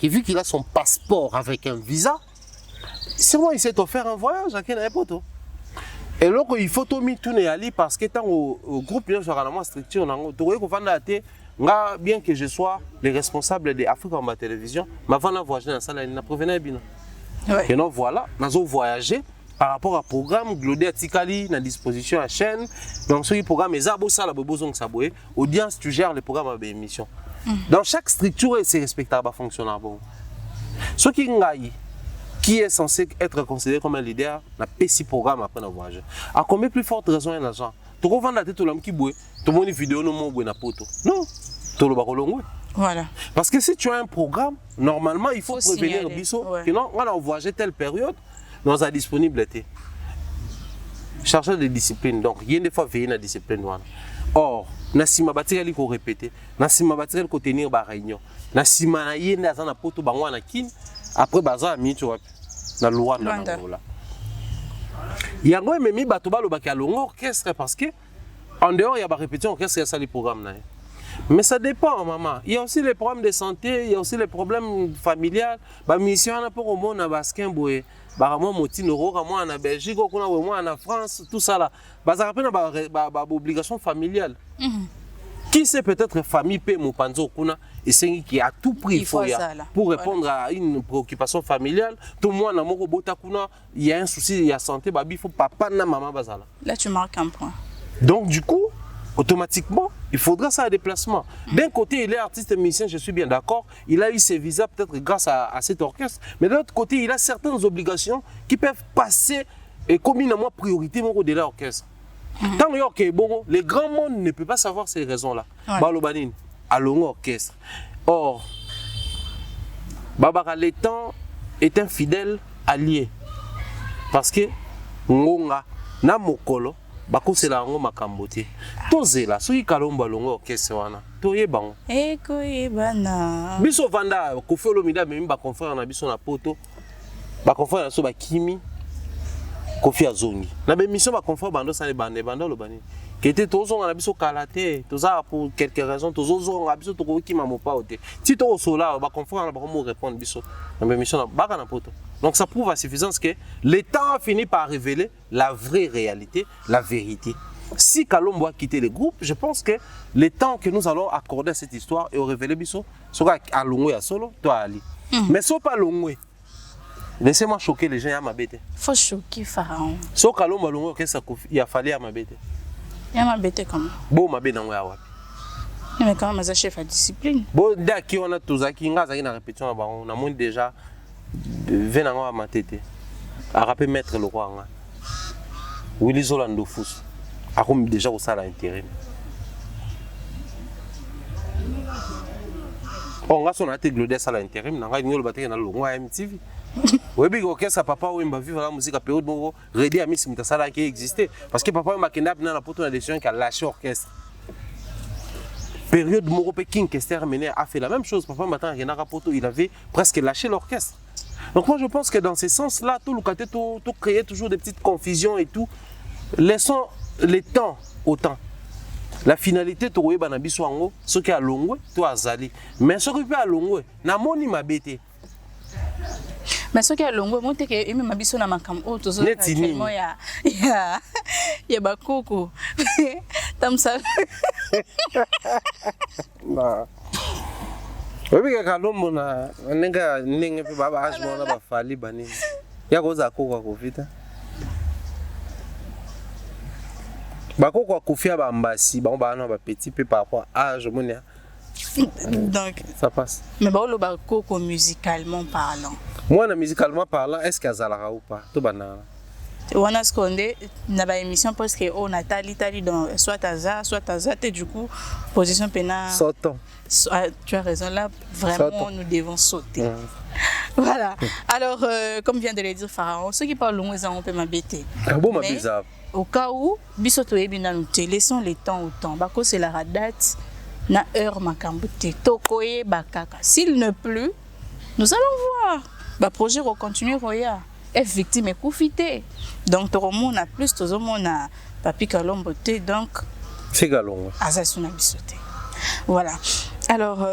Vu qu'il a son passeport avec un visa, sûrement il s'est offert un voyage à Kenapoto. Et là, il faut tout aller parce que tant au groupe, il y a une structure. Bien que je sois le responsable de Afrique en télévision, mais avant de voyager dans la salle, il n'a pas venu bien. Et donc voilà, nous avons voyagé par rapport au programme Glodé Tikali, na disposition à la chaîne. Donc ce programme est Zabo Sala Bobozong Saboué. Audience, tu gères le programme à émission. Dans chaque structure, c'est respectable à fonctionner. Ce qui est censé être considéré comme un leader, n'a pas si programme après le voyage. À combien plus forte raison un agent? Tu revends la tête tout l'homme qui boit, tout le monde vidéo non mon na poto. Non, tout le bacolongo. Voilà. Parce que si tu as un programme, normalement il faut prévenir le biseau que non, on a voyagé telle période, nous avons disponibilité. Chercheur de discipline, donc il y a des fois veiller la discipline. Or, Nassima Batirali ko répéter, Nassima Batirali ko tenir ba réunion, Nassima na yende azana poto bangwa na kin, après baza mi tu wapi na Luanda na Angola. Yango memi bato balo bakalongo orchestre parce que en dehors il y a ba répétition orchestre ça les programmes na. Mais ça dépend maman, il y a aussi les problèmes de santé, il y a aussi les problèmes familiales, ba mission na pour au monde na baskin boé. Moi, moi en Belgique, moi en France, tout ça là. Une obligation familiale. Qui sait peut-être famille paie mon panzo kuna et c'est qui a tout pris pour répondre à une préoccupation familiale. Tout le monde a mon robot kuna, il y a un souci, il y a santé, il faut papa na maman bazala. Là tu marques un point. Donc du coup, automatiquement, il faudra ça à déplacement. D'un côté, il est artiste et musicien, je suis bien d'accord. Il a eu ses visas peut-être grâce à cet orchestre. Mais de l'autre côté, il a certaines obligations qui peuvent passer et communément priorité de l'orchestre. Tant que bon, les grands mondes ne peuvent pas savoir ces raisons-là. Balobanine, à long orchestre. Or, Babara Letan est un fidèle allié. Parce que Ngonga, Namokolo, bako c'est la ngoma makambote tozela soki Kalombo longo orchestre wana toyebango ekoyebana biso vanda Kofi Olomide même ba confrère na biso na poto ba confrère na so ba Kimi Kofi azongi na be mission ba confrère bando ça les bando lobani qui était tozonga na biso kalaté toza pour quelques raisons tozonga biso to ko kima mopa ote ti to sola ba confrère na ba mo répondre biso na be mission na baka na poto. Donc ça prouve à suffisance que l'État a fini par révéler la vraie réalité, la vérité. Si Kalombo a quitté le groupe, je pense que le temps que nous allons accorder à cette histoire et au révéler biso, sera à Longwe à solo, toi Ali. Mais ce pas Longwe. Laissez-moi choquer les gens à ma bête. Faut choquer Pharaon. So Kalombo à Longwe, qu'est-ce qu'il a fallu à ma bête? Il y a ma bête comment? Bon ma bête dans wa. Mais quand même, chef à discipline. Bon, dès qu'on a tous qui n'a répétition, on a moins déjà. Venango à ma tête. a rappelé maître le roi. Willy Zolando Fous. A comme déjà au ça l'intérim. On a son attaque glodesse à l'intérim. On a une bataille dans le roi MTV. Oui, bien que papa ou m'a vu la musique à période où Redé a mis ce ça qui existait. Parce que papa m'a kidnappé dans la pote de la décision qui a lâché l'orchestre. Période où King Kester a fait la même chose. Papa m'a dit il avait presque lâché l'orchestre. Donc moi je pense que dans ce sens-là, tout le côté, tout créer toujours des petites confusions et tout. Laissons les temps au temps. La finalité, tu vois, ce qui est à longue, tu as zali. Mais ce qui est à longue, na moni ma bête. Mais ce qui est à longue, moi, tu es même habitué à ma cam. Oh, tu sais, actuellement, il y a bakoko. Tam ça. Oui, mais quand l'homme a un peu baba âge, on a fallu bani. Il y a cosa quoi vite. Bako kwa kofia ba mbasi, ba on ba petit peu par rapport à âge, monia. Donc ça passe. Mais ba lo ba koko musicalement parlant. Moi na musicalement parlant, est-ce qu'il y a zala ou pas? Tout banana. On a scondé na ba émission parce que on a tali dans soit Aza, et du coup position pénale. Sautons. Tu as raison là, vraiment nous devons sauter. Voilà. Alors comme vient de le dire Pharaon, ceux qui parlent loin on peut m'embêter. Bon ma bizarre. Au cas où bisoto ebina nous laissons les temps au temps. Bako c'est la date na heure makambote. Tokoye bakaka. S'il ne pleut, nous allons voir. Ba projet recontinuer roya. Est victime et profiter. Donc tout le monde a plus, tout le monde a papi kalombote donc c'est galon. Azasuna bisoté. Voilà. Alors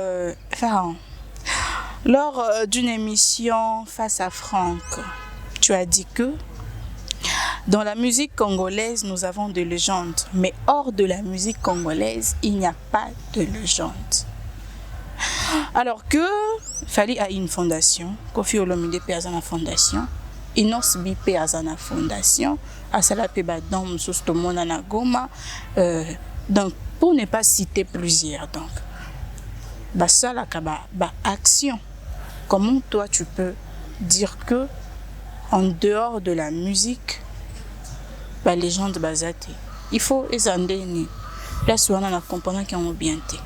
Pharaon, lors d'une émission face à Franck, tu as dit que dans la musique congolaise, nous avons des légendes, mais hors de la musique congolaise, il n'y a pas de légende. Alors que Fally a une fondation, Kofi Olomide a une fondation, Inos Bipe a une fondation, Asala Peba Dom Soustomona Nagoma, donc pour ne pas citer plusieurs, donc, Basala Kaba, action. Comment toi tu peux dire que en dehors de la musique, la légende basate, il faut les endéner. Là, souvent, on a compris qu'ils ont bien été.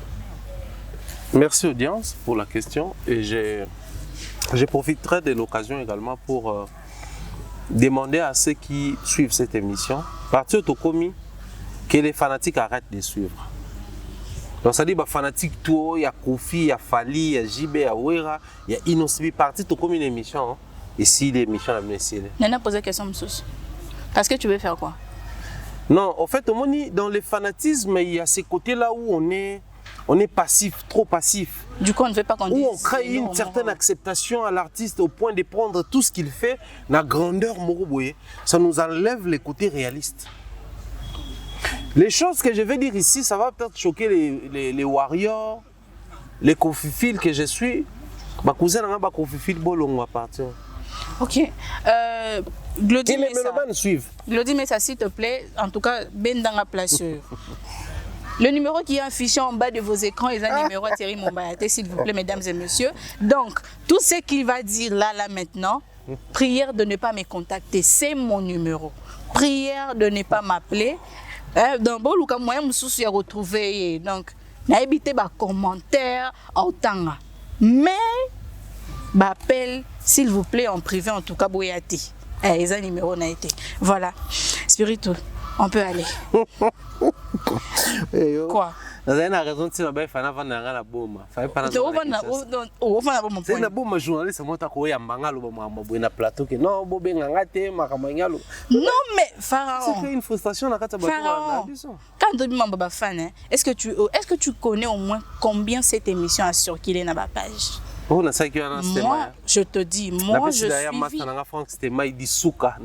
Merci audience pour la question et je profiterai de l'occasion également pour demander à ceux qui suivent cette émission, partir au commis, que les fanatiques arrêtent de suivre. Donc ça dit les fanatiques tout, il y a Kofi, il y a Fally, il y a JB, il y a Wera, il y a Inosbi, partir au commis l'émission et si l'émission a bien essayé. Nana posé la question Moussous. Parce que tu veux faire quoi? Non, en fait, dans le fanatisme, il y a ces côtés-là où on est passif, trop passif. Du coup, on ne veut pas qu'on dise. Où on crée une certaine acceptation à l'artiste au point de prendre tout ce qu'il fait, la grandeur Moroboye. Ça nous enlève les côtés réalistes. Les choses que je vais dire ici, ça va peut-être choquer les warriors, les Kofi que je suis. Ma cousine a un Kofi Bolongo à partir. Ok. Glody Messa, s'il te plaît, en tout cas, ben dans la place. Le numéro qui est affiché en bas de vos écrans est un numéro à Thierry Mombayaté, s'il vous plaît, mesdames et messieurs. Donc, tout ce qu'il va dire là maintenant, prière de ne pas me contacter, c'est mon numéro. Prière de ne pas m'appeler. Dans bon cas, moi, je me suis retrouvé. Donc, n'habitez pas commentaire en temps. Mais, m'appelle, s'il vous plaît, en privé, en tout cas, Boyati. Les numéros n'a été. Voilà. Spirituel, on peut aller. Quoi? Vous avez raison de dire que vous avez la bombe. C'est une bombe journaliste, c'est un plateau. Non, mais Pharaon. C'est une frustration. Pharaon. Quand tu es fan, est-ce que tu connais au moins combien cette émission a circulé dans ma page? Moi, je te dis, moi je suis. C'était Maïdi Souka,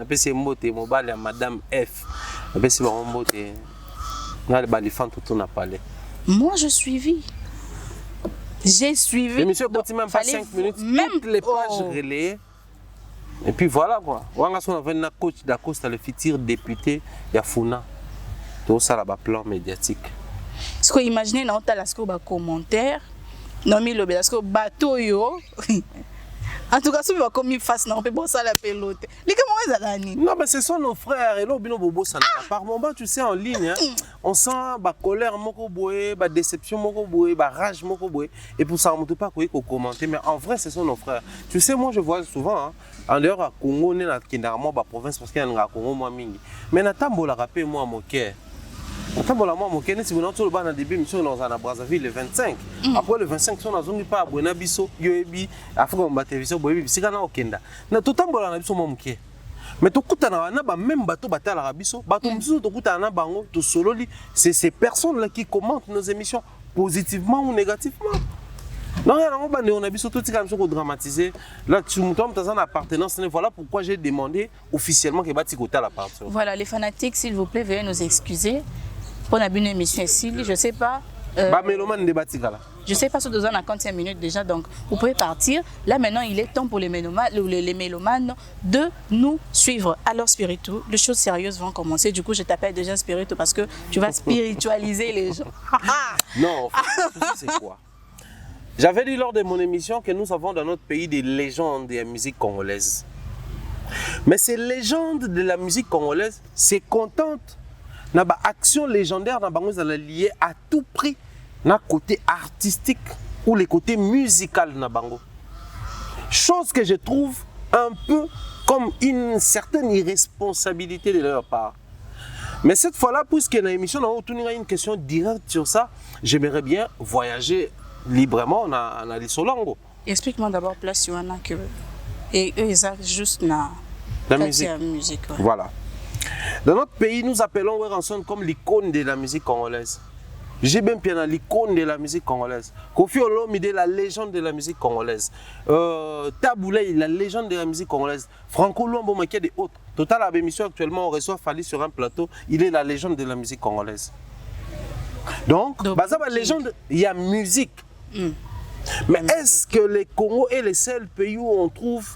Madame F. Moi je suivi. J'ai suivi. L'émission continue même pas 5 minutes, même toutes les pages relayées. Et puis voilà quoi. On a un coach d'Acosta, le futur député Yafuna. Tout ça là, plan médiatique. Ce que imaginez dans le commentaire. Non, mais le bateau yo. En tout cas, si vous avez commis face, non, on peut bosser la pelote. Les comment Non, mais ce sont nos frères. Et là, Bobo, ça par moment, tu sais, en ligne, hein, on sent la colère, la déception, la rage. Et pour ça, on ne peut pas commenter. Mais en vrai, ce sont nos frères. Tu sais, moi, je vois souvent, hein, en dehors à Congo, on est dans la province parce qu'il y a un Congo, moi, mingi. Mais Natambo l'a rappelé, moi, mon cœur. Natambo l'a moi, mon cœur, si vous n'avez pas dans début, nous sommes dans Brazzaville le 25. Après le 25, on a zone pas à Buena Bisso, Yoebi, Afrique, on battait Bisso, Boyebi, c'est quand on a Okenda. Natambo l'a Bisso, mon cœur. Mais tout le monde même bateau à l'Arabie Saoudite, c'est ces personnes-là qui commentent nos émissions positivement ou négativement. Non, on a vu surtout que dramatisé. Là, tu me tombes dans une appartenance. Voilà pourquoi j'ai demandé officiellement que Bati Kota l'appartient. Voilà, les fanatiques, s'il vous plaît, veuillez nous excuser. Pour une émission ici, je ne sais pas. Je ne sais pas si nous sommes à 45 minutes déjà, donc vous pouvez partir. Là maintenant, il est temps pour les mélomanes de nous suivre. Alors Spiritou, les choses sérieuses vont commencer. Du coup, je t'appelle déjà Spiritou parce que tu vas spiritualiser les gens. Non, c'est quoi? J'avais dit lors de mon émission que nous avons dans notre pays des légendes de la musique congolaise. Mais ces légendes de la musique congolaise se contentent d'une action légendaire liée à tout prix na côté artistique ou le côté musical na bango. Chose que je trouve un peu comme une certaine irresponsabilité de leur part. Mais cette fois-là, puisque dans l'émission, on a une question directe sur ça, j'aimerais bien voyager librement en Lissolongo. Explique-moi d'abord place où que et eux ils ont juste la musique. Ouais. Voilà. Dans notre pays, nous appelons Weranson comme l'icône de la musique congolaise. J'ai bien bien l'icône de la musique congolaise. Kofi Olomide, la légende de la musique congolaise. Taboulay, la légende de la musique congolaise. Franco Luambo Makia des autres. Total à l'émission actuellement, on reçoit Fali sur un plateau. Il est la légende de la musique congolaise. Donc, la légende, il y a musique. Mais est-ce que le Congo est le seul pays où on trouve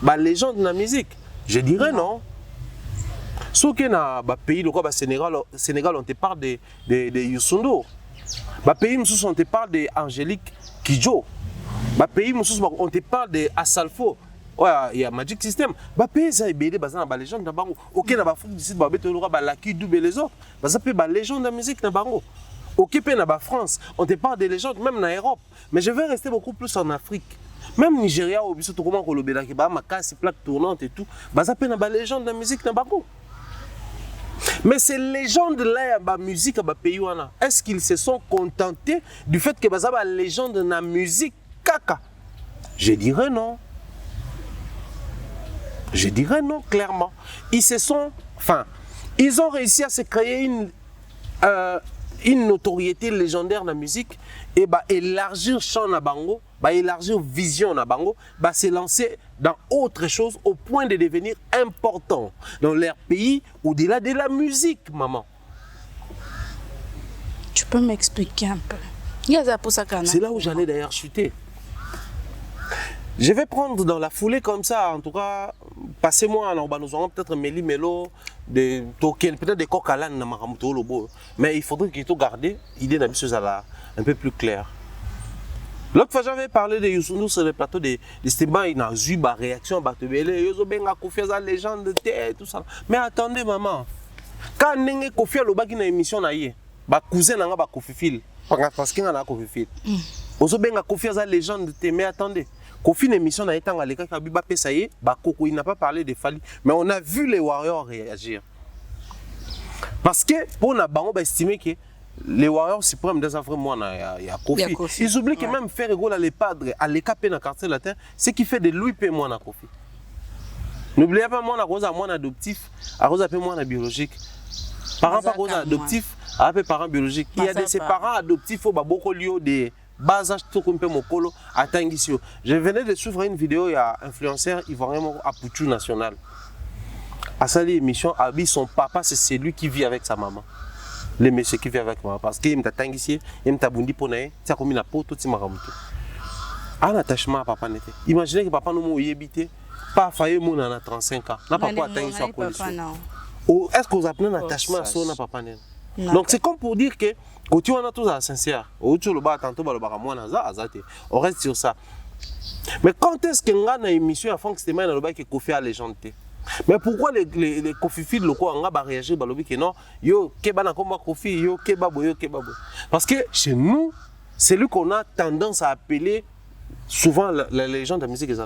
la légende de la musique? Je dirais non. Sauf que dans le pays, le Sénégal, on te parle de Youssou N'Dour. Dans le pays, on te parle d'Angélique Kidjo. Dans le pays, on te parle d'Assalfo. Il y a Magic System. Dans le pays, ça a été la légende. Ok, dans le site, il y a Laki Dubé les autres. Ça peut la légende de la musique. Ok, en France, on te parle des légendes, même en Europe. Mais je vais rester beaucoup plus en Afrique. Même Nigeria, au Bissau, comment on le fait, ma casse, plaque tournante et tout. Ça peut la légende de la musique. Mais ces légendes-là, la musique, le pays, est-ce qu'ils se sont contentés du fait que la légende de la musique, caca? Je dirais non. Je dirais non, clairement. Ils ont réussi à se créer une notoriété légendaire dans la musique et élargir champ na bango, élargir vision na bango, se lancer dans autre chose au point de devenir important dans leur pays au-delà de la musique, maman. Tu peux m'expliquer un peu? C'est là où j'allais d'ailleurs chuter. Je vais prendre dans la foulée comme ça, en tout cas, passez-moi, nous aurons peut-être Méli Mélo, peut-être des coq à l'âne, mais il faudrait qu'il soit gardé, l'idée d'un chose un peu plus claire. L'autre fois, j'avais parlé de Youssou N'Dour sur le plateau de Stéban, il a eu une réaction, la légende, tout ça. Mais attendez, maman, quand on a Kofi Alobaki dans l'émission, ma cousin n'a pas Kofi Fil, parce qu'il a Kofi Fil. On a Kofi la légende, mais attendez. Kofi l'émission a été en l'école il n'a pas parlé de Fali, mais on a vu les Warriors réagir. Parce que pour nous estimer que les Warriors suprêmes des vraiment il y a Kofi. Ils oublient que même faire égal les padres à l'écapé dans le quartier latin, ce qui fait de lui payer moins à Kofi. N'oubliez pas moi adoptif, à cause de moi biologique. Parents pas cause adoptif, à parents biologiques. Il y a ces parents adoptifs au beaucoup lieu de je venais de suivre une vidéo, il y a un influenceur ivoirien à Pouchou National. À sa émission, son papa, c'est celui qui vit avec sa maman. Le monsieur qui vit avec maman. Parce qu'il m'a tanguissé, il m'a bundi pour naître, il a commis la peau, tout ce qui un attachement à papa n'était. Imaginez que papa nous a habité, pas failli mon en 35 ans. N'a pas atteint sa condition. Est-ce que vous appelez un attachement à son papa? Donc c'est comme pour dire que quand tu as tout ça sincère, on reste sur ça. Mais quand est-ce que dans l'émission à Franck Stéman a Kofi a légende? Mais pourquoi les Kofi locaux ont réagi que non, yo keba na komba Kofi, yo keba boyo. Parce que chez nous, c'est lui qu'on a tendance à appeler souvent la légende de la musique des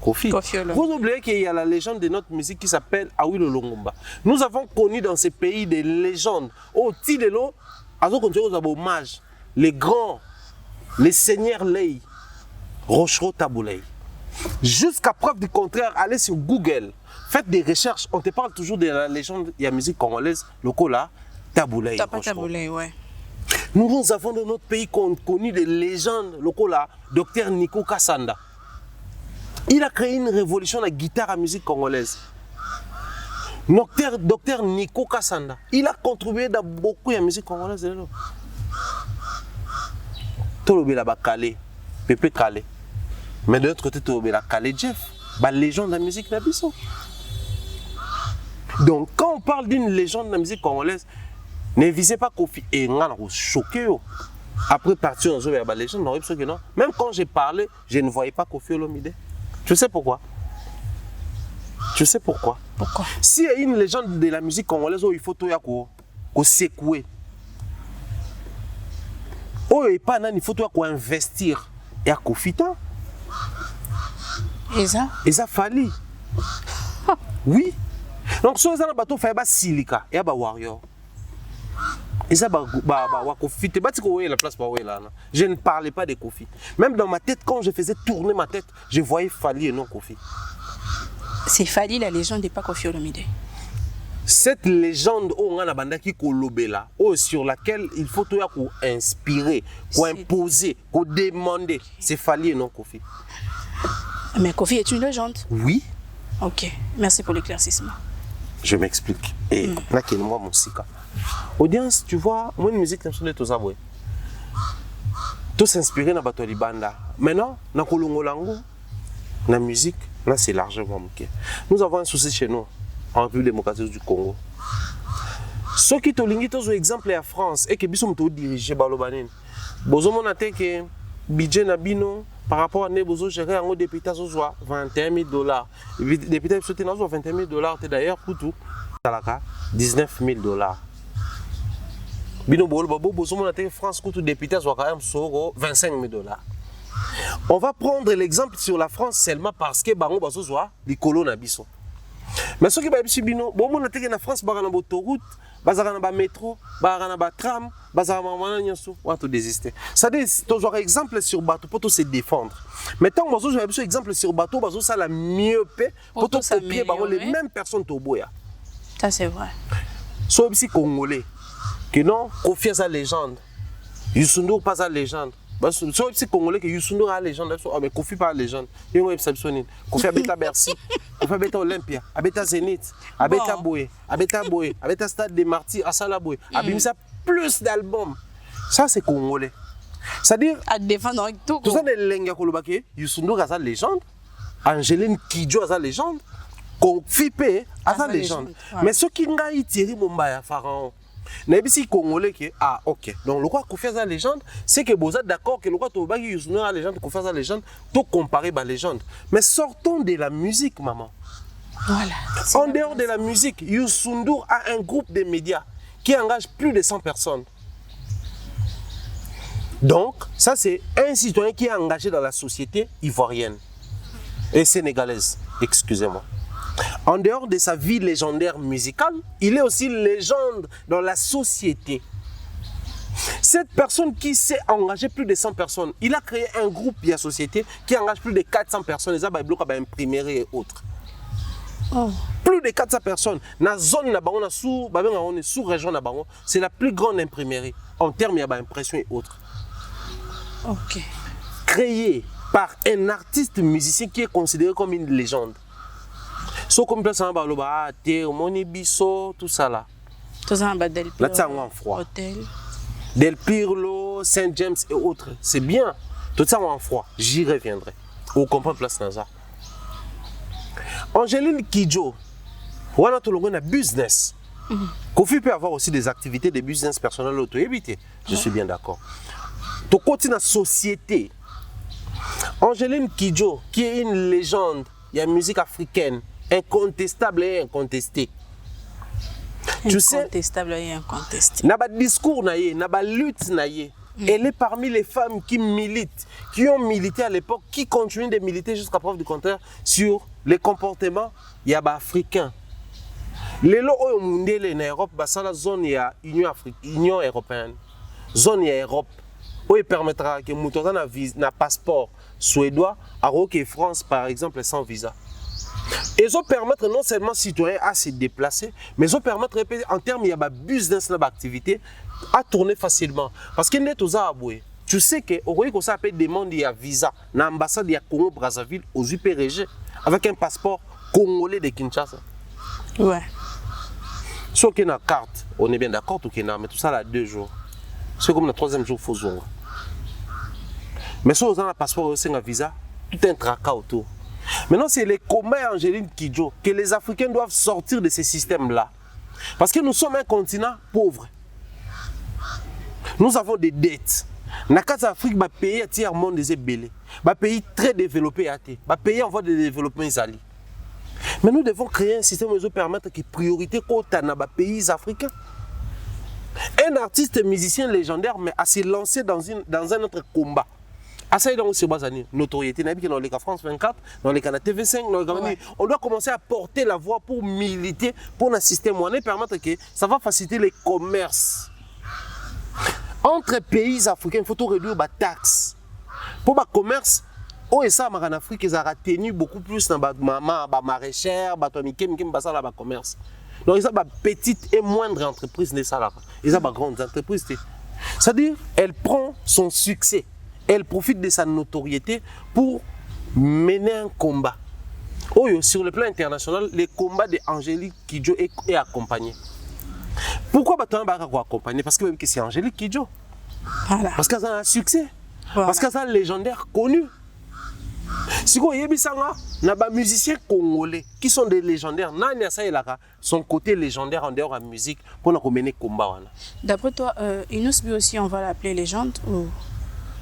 Kofi. Vous oubliez qu'il y a la légende de notre musique qui s'appelle Awilo Longomba. Nous avons connu dans ces pays des légendes. Oh, Tilelo, azo continue aux hommages. Les grands, les seigneurs Lei, Rochereau Taboulei. Jusqu'à preuve du contraire, allez sur Google, faites des recherches. On te parle toujours de la légende de la musique congolaise, le Kola Taboulei. Taboulei, ouais. Nous avons dans notre pays connu des légendes, le Kola, Dr Nico Kassanda. Il a créé une révolution de la guitare à musique congolaise. Dr Nico Kassanda, il a contribué dans beaucoup à la musique congolaise. Tout le monde a calé, Pépé calé. Mais de l'autre côté, tout le monde a calé Jeff, la légende de la musique d'Abisso. Donc, quand on parle d'une légende de la musique congolaise, ne visez pas Kofi et on a choqué. Après partir dans la légende, non. Même quand j'ai parlé, je ne voyais pas Kofi Olomide. Tu sais pourquoi? Tu sais pourquoi? Pourquoi? S'il y a une légende de la musique congolaise, il faut tout secouer. Il faut investir. Et à Kofita. Et ça? Et ça fallait. Oui. Donc, si vous avez un bateau, il faut silica. Et un warrior. Et ça, Kofi. La place je ne parlais pas de Kofi. Même dans ma tête, quand je faisais tourner ma tête, je voyais Fali et non Kofi. C'est Fali, la légende n'est pas Kofi Olomide. Cette légende sur laquelle il faut inspirer, imposer, demander, c'est Fali et non Kofi. Mais Kofi est une légende. Oui. Ok, merci pour l'éclaircissement. Je m'explique. Et là, qui est moi, mon sika. Audience, tu vois, moi, une musique, c'est tout ça. Tout s'inspirer dans la Libanda. Maintenant, dans le Kolongolango, la musique, là, c'est largement ok. Nous avons un souci chez nous, en République démocratique du Congo. Ceux qui ont un exemple en France et qui sont dirigés par le Banin, vous avez que budget Nabino par rapport à Nebozo gérer un député à 21 000 $. Le député a 21 000 $, d'ailleurs, pour tout, 19 000 $. Bino France coûte député soit quand même sur 25 000 $. On va prendre l'exemple sur la France seulement parce que bango bazo soit les colons nabiso. Mais ce qui va être bino, bon on a été en France bazana autoroute, bazana ba métro, bazana ba tram, bazana ba nyanso, on va désister. Ça dit toujours exemple sur bateau pour se défendre. Mais tant que je vais exemple sur bateau, bazo ça la mieux paix pour tout copier bango les mêmes personnes to boya. Ça c'est vrai. So ici congolais. Que non, Kofi est sa légende. Youssou N'Dour pas sa légende. Si c'est congolais que Youssou N'Dour a la légende, mais Kofi pas la légende. Kofi habita Bercy, Kofi habita Olympia, habita Zénith, habita Boé, habita Stade des Martyrs, Asala Boé, habita plus d'albums. Ça c'est congolais. C'est-à-dire, à défendre avec tout. Tout ça des lenga kolobake, Youssou N'Dour a sa légende, Angeline Kidjo a sa légende, Kofi P a sa légende. Mais ce qui n'a pas Thierry Mombaya, Pharaon. Si Congolais qui ok. Donc le roi Kofi sa légende, c'est que vous êtes d'accord que le roi Toba qui Youssou N'Dour a la légende, Kofi sa légende, tout comparer la légende. Mais sortons de la musique, maman. Voilà. En dehors de la musique, Youssou N'Dour a un groupe de médias qui engage plus de 100 personnes. Donc, ça c'est un citoyen qui est engagé dans la société ivoirienne et sénégalaise, excusez-moi. En dehors de sa vie légendaire musicale, il est aussi légende dans la société. Cette personne qui s'est engagée plus de 100 personnes, il a créé un groupe de la société qui engage plus de 400 personnes, les imprimeries et autres. Oh. Plus de 400 personnes. Dans la zone, sous-région, c'est la plus grande imprimerie en termes d'impression et autres. Ok. Créée par un artiste musicien qui est considéré comme une légende. So comme ça baloba te moni biso tout ça là. Tout ça en bas Del Pirlo. Là en froid. Hôtel. Del Pirlo, Saint James et autres, c'est bien. Tout ça en froid, j'y reviendrai. Vous comprenez place dans ça. Angeline Kidjo, on a tout le monde business. Kofi peut avoir aussi des activités de business personnel auto-évité. Je suis bien d'accord. Tu continues la société. Angeline Kidjo, qui est une légende, il y a une musique africaine, incontestable et incontesté. Tu sais, incontestable et incontesté. N'a pas discours naïe, n'a pas lutte naïe. Elle est parmi les femmes qui militent, qui ont milité à l'époque, qui continuent de militer jusqu'à preuve du contraire sur les comportements africains. Les lois au monde en Europe, c'est la zone ya Union européenne, zone ya Europe, où il permettra que nous ayons un passeport suédois, alors que France par exemple sans visa. Et ça permettre non seulement aux citoyens à se déplacer, mais ça permettre en termes de business d'activité à tourner facilement. Parce que tu sais que au ça peut demander un visa dans l'ambassade de Congo Brazzaville aux UPRG avec un passeport congolais de Kinshasa. Ouais. Sauf qu'il y a une carte, on est bien d'accord, mais tout ça là 2 jours. C'est comme le 3e jour, il faut jouer. Mais si on a un passeport et un visa, tout un tracas autour. Maintenant, c'est les combats Angéline Kidjo que les Africains doivent sortir de ces systèmes-là. Parce que nous sommes un continent pauvre. Nous avons des dettes. Dans l'Afrique, le pays est tiers monde des ébélés. Le pays très développé, le pays en voie de développement. Mais nous devons créer un système qui nous permettre que priorité dans les pays africains. Un artiste musicien légendaire, mais à se lancer dans un autre combat. À ça, il y a aussi une notoriété. Dans les cas France 24, dans les cas de TV5, on doit commencer à porter la voix pour militer pour un système monnaie permettre que ça va faciliter les commerces. Entre pays africains, il faut tout réduire les taxes. Pour le commerce, en Afrique, ils ont retenu beaucoup plus dans les maraîchères, les commerce. Donc, ils ont des petites et moindres entreprises. Ils ont des grandes entreprises. C'est-à-dire, elle prend son succès. Elle profite de sa notoriété pour mener un combat. Sur le plan international, le combat d'Angélique Kidjo est accompagné. Pourquoi on va accompagner? Parce que c'est Angélique Kidjo. Voilà. Parce qu'elle a un succès. Voilà. Parce qu'elle est un légendaire connu. Si vous voyez, il y a des musiciens congolais qui sont des légendaires. Son côté légendaire en dehors de la musique pour mener le combat. D'après toi, Inusbi aussi, on va l'appeler légende ou...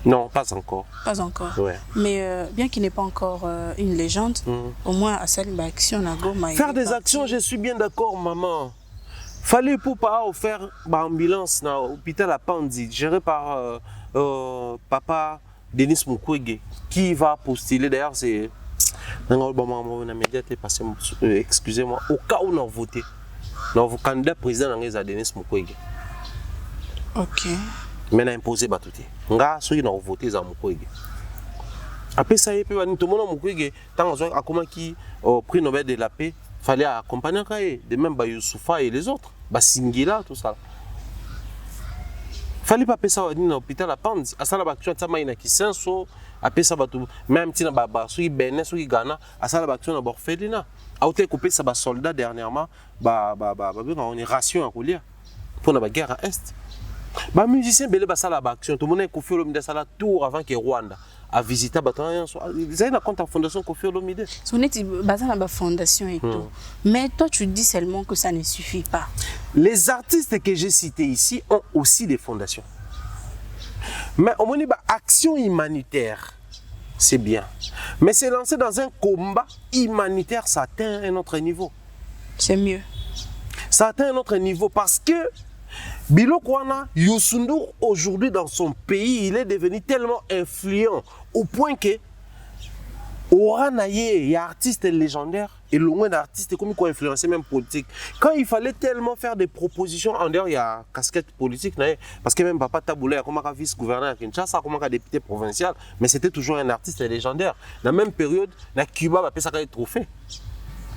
Non, pas encore. Pas encore. Ouais. Mais bien qu'il n'est pas encore une légende, au moins à cette action, faire des actions, je suis bien d'accord, maman. Fallait pour pas faire une ambulance dans l'hôpital à Pandi, géré par papa Denis Mukwege, qui va postuler. D'ailleurs, c'est. Excusez-moi, au cas où on a voté, notre candidat président est Denis Mukwege. Ok. Mais on a imposé Batouté. Nga ceux qui ont voté za Mukwege. Après ça, il peut venir tout le monde Mukwege. Tant qu'on a comment qui prix Nobel de la paix, fallait accompagner Kaye, de même Youssoufa et les autres, Singila tout ça. Fallait pas passer ça dans l'hôpital à Pandi. À ça la baction ça maïna qui senso, après ça batou même si na baba ceux qui Bénin, ceux qui Ghana, à ça la baction na Borfelina. A été coupé ça ba soldat dernièrement, on est ration à couler pour la guerre à est. Les musiciens belé ba sala ba action tout le monde Koffi Olomide sala tour avant que Rwanda a visité bataillon ils ont compte la fondation Koffi Olomide on est basé dans la fondation et tout mais toi tu dis seulement que ça ne suffit pas. Les artistes que j'ai cités ici ont aussi des fondations mais au moins action humanitaire c'est bien mais c'est lancé dans un combat humanitaire ça atteint un autre niveau. C'est mieux. Ça atteint un autre niveau parce que Bilokwana, Youssou N'Dour aujourd'hui dans son pays, il est devenu tellement influent au point que il y a artistes légendaires et loin d'artistes comme quoi influencer même politique. Quand il fallait tellement faire des propositions en dehors il y a casquette politique parce que même papa Taboulé comme un vice-gouverneur à Kinshasa comme un député provincial mais c'était toujours un artiste légendaire. Dans la même période, na Cuba a fait ça des trophées.